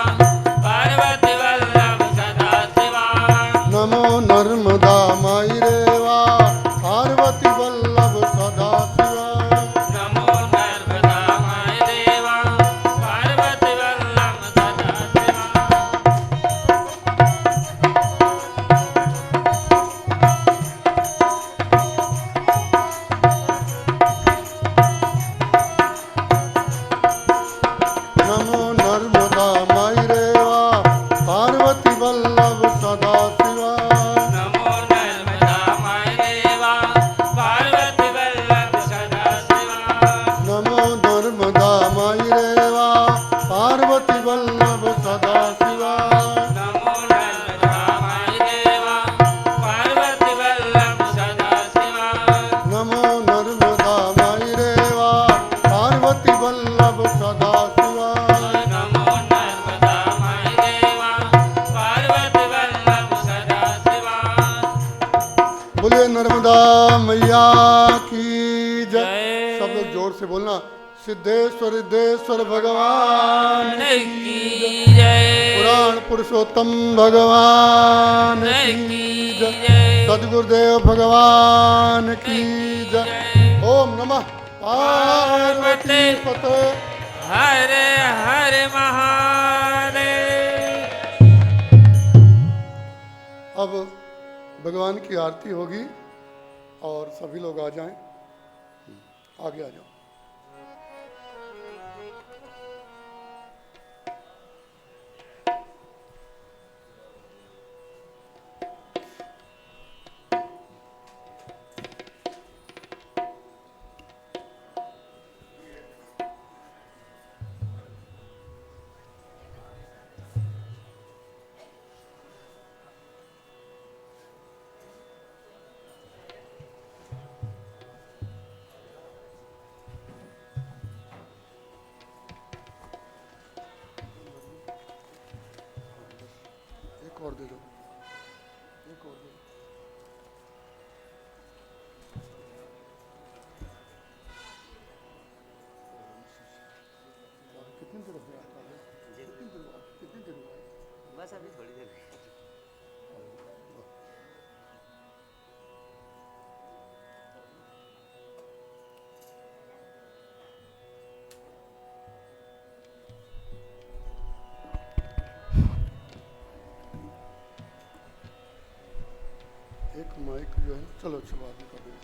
पार्वती वल्लभ सदा शिवाय। नमो नर्मदा माई रेवा पार्वती वल्लभ सदा शिवाय। नमो नर्मदा माय देवा पार्वती वल्लभ सदा शिवा। नमो नर्मदा माई रेवा पार्वती वल्लभ सदा शिवाय। नमो नर्मदा माय देवा पार्वती वल्लभ सदा शिवा। नमो नर्मदा माई रेवा पार्वती वल्लभ सदा शिवाय। नमो नर्मदा माय देवा पार्वती वल्लभ सदा शिवा। नमो नर्मदा माई रेवा पार्वती वल्लभ सदा शिवाय। नमो नर्मदा माय देवा पार्वती वल्लभ सदा शिवा। बोलिए नर्मदा मैया की जय। जय। सब लोग जोर से बोलना सिद्धेश्वर सिद्धेश्वर भगवान की जय। पुराण पुरुषोत्तम भगवान की जय। सद्गुरुदेव भगवान की जय। ओम नमः पार्वती पते। हर हर महादेव। अब भगवान की आरती होगी और सभी लोग आ जाएं, आगे आ जाओ। एक और दे दो, एक और दे दो। कितनी देर हो गया? कितनी देर हुआ? बस अभी थोड़ी देर हुई। एक माइक जो है, चलो अच्छा बाद में कर देंगे।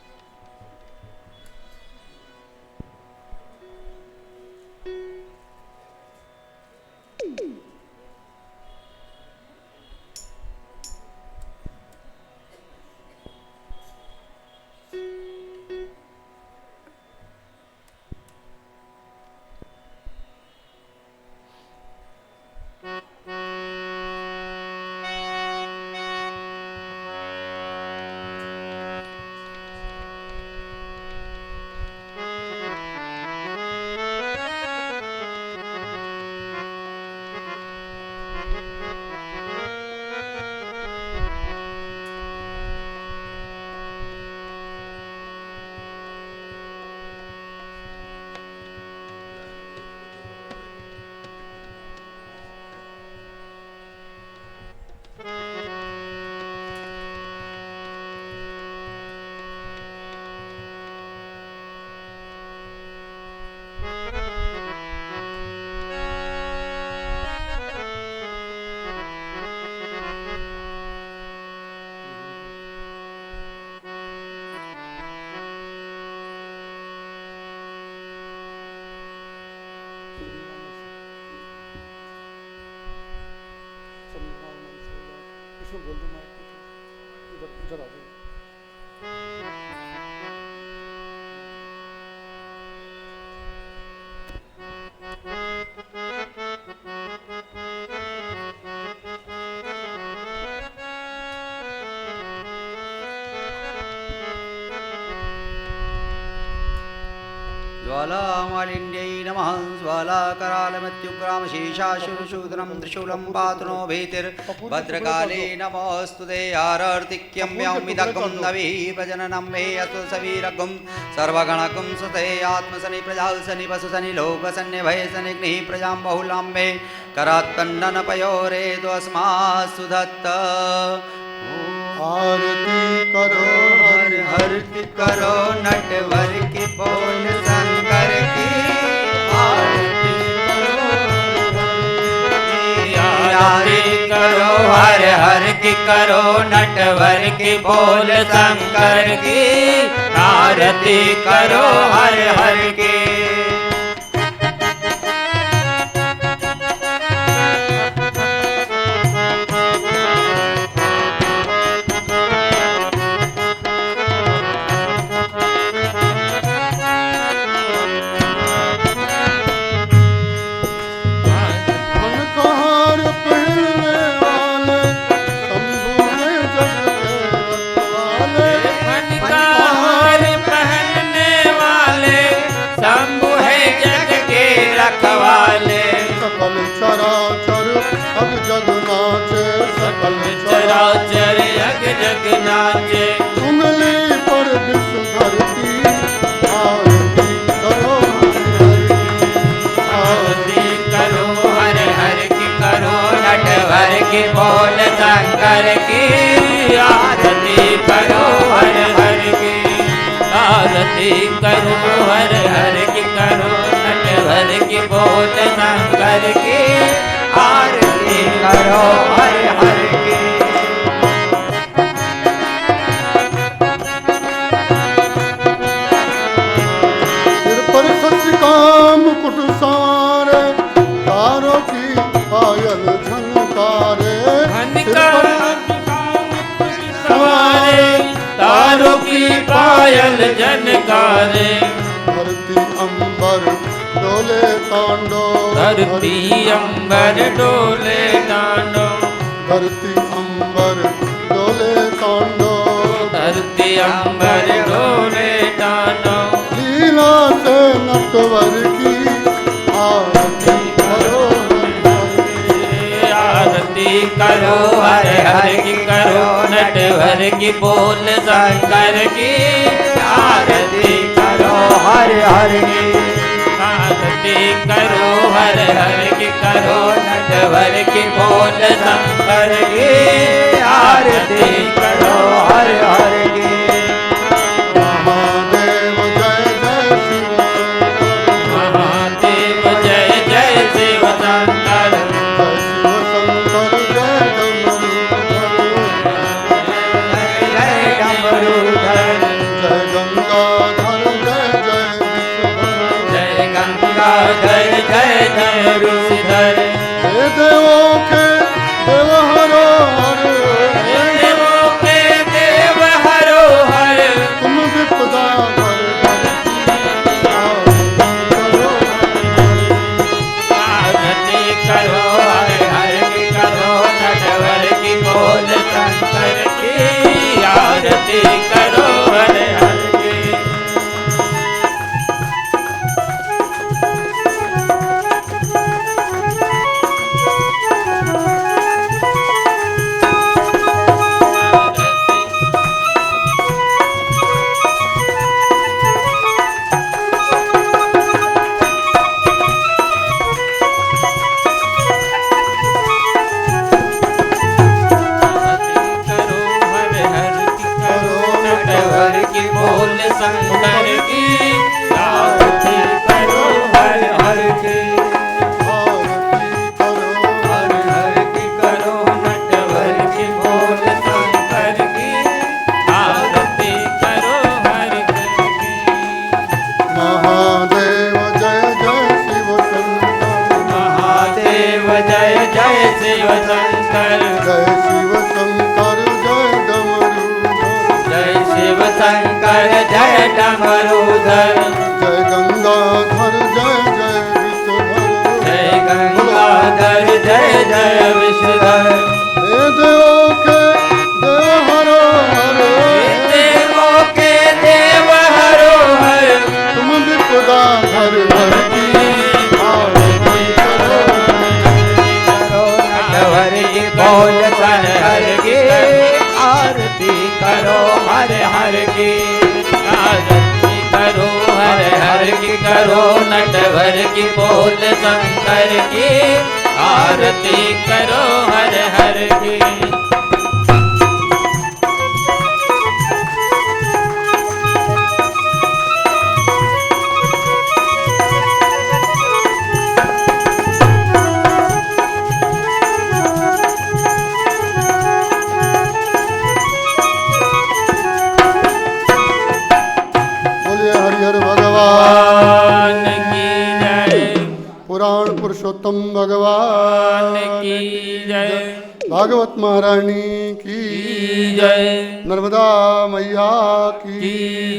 इसमें बोल दो माइक इधर इधर आ जाओ। ज्वालामालिन्यै नमः। ज्वालाकरालमत्युग्रामशेषाशुरशूदनं त्रिशूलं पातुनो भीतिर्भद्रकाले नमोऽस्तुते। आरर्तिक्यम्यमिदगुं नभिः प्रजननं मे अस्तु सवीरगुं सर्वगणगुं सुते आत्मसनि प्रजाल्सनि वसुसनि लोकसन्नि भयसनिग्निः प्रजां बहुलां मे करात्तण्डनपयोरेतु अस्मात्सु दत्त। आरती करो हर हर की करो नटवर की बोल शंकर की आरती करो हर हर की करो नटवर की बोल शंकर की आरती करो हर हर की। फनकार पहनने वाले की बोल शंकर की आरती करो हर हर की सिर पर शशिकाम मुकुट संवारे तारों की पायल झनकारे सवारे तारों की पायल जनकारे धरती अंबर डोले तांडो धरती अंबर डोले तांडो धरती अंबर डोले तांडो धरती अंबर डोले तांडो लीला से नटवर की आरती करो आरती करो हर हर की करो नटवर की बोल शंकर की आरती करो हर हर की आरती करो हर हर की करो नटवर की बोल शंकर की आरती करो हर हर की महादेव जय जय शिव महादेव जय जय शिव शंकर जय डमरूधर जय गंगाधर जय जय जय जय ऋषिधर हे देवों के देव हरो हर देवों के देव हरो हर तुम विपदा भर आरती करो हर हर की करो नटवर की बोल शंकर की आरती करो हर हर की करो हर हर की करो नटवर की बोल शंकर की आरती करो हर हर की हर हर की करो नटवर की बोल शंकर की आरती करो हर हर की महादेव जय जय शिव शंकर महादेव जय जय शिव शंकर जय शिव शंकर जय डमरू जय शिव शंकर जय डमरूधर जय गंगाधर जय जय विष्णुधर जय गंगाधर जय जय विष्णुधर हे देवों के देव हरो हर देवों के देव हरो हर तुम विपदा घर घर की आरती करो करो नटवर की बोल शंकर की आरती करो हर हर की आरती करो हर हर की करो नटवर की बोल शंकर की आरती करो हर हर की बोलिए हरिहर भगवान की जय पुराण पुरुषोत्तम भगवान की जय भागवत महारानी की जय नर्मदा मैया की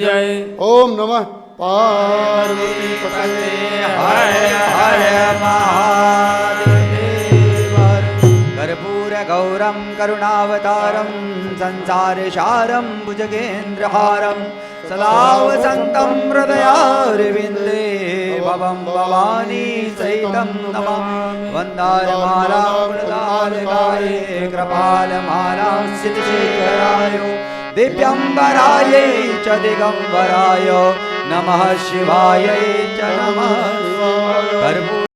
जय ओम नमः पार्वती पते हर हर महादेव कर्पूर गौरम करुणावतारम संसारसारं भुजगेन्द्रहारं सदा वसन्तं हृदयारविन्दे भवं भवानी सहितं नमामि वन्दारमालाय कृपालमालां सिद्धशेखराय दिव्यम्बराय च दिगम्बराय नमः शिवाय च नमः कर्पूर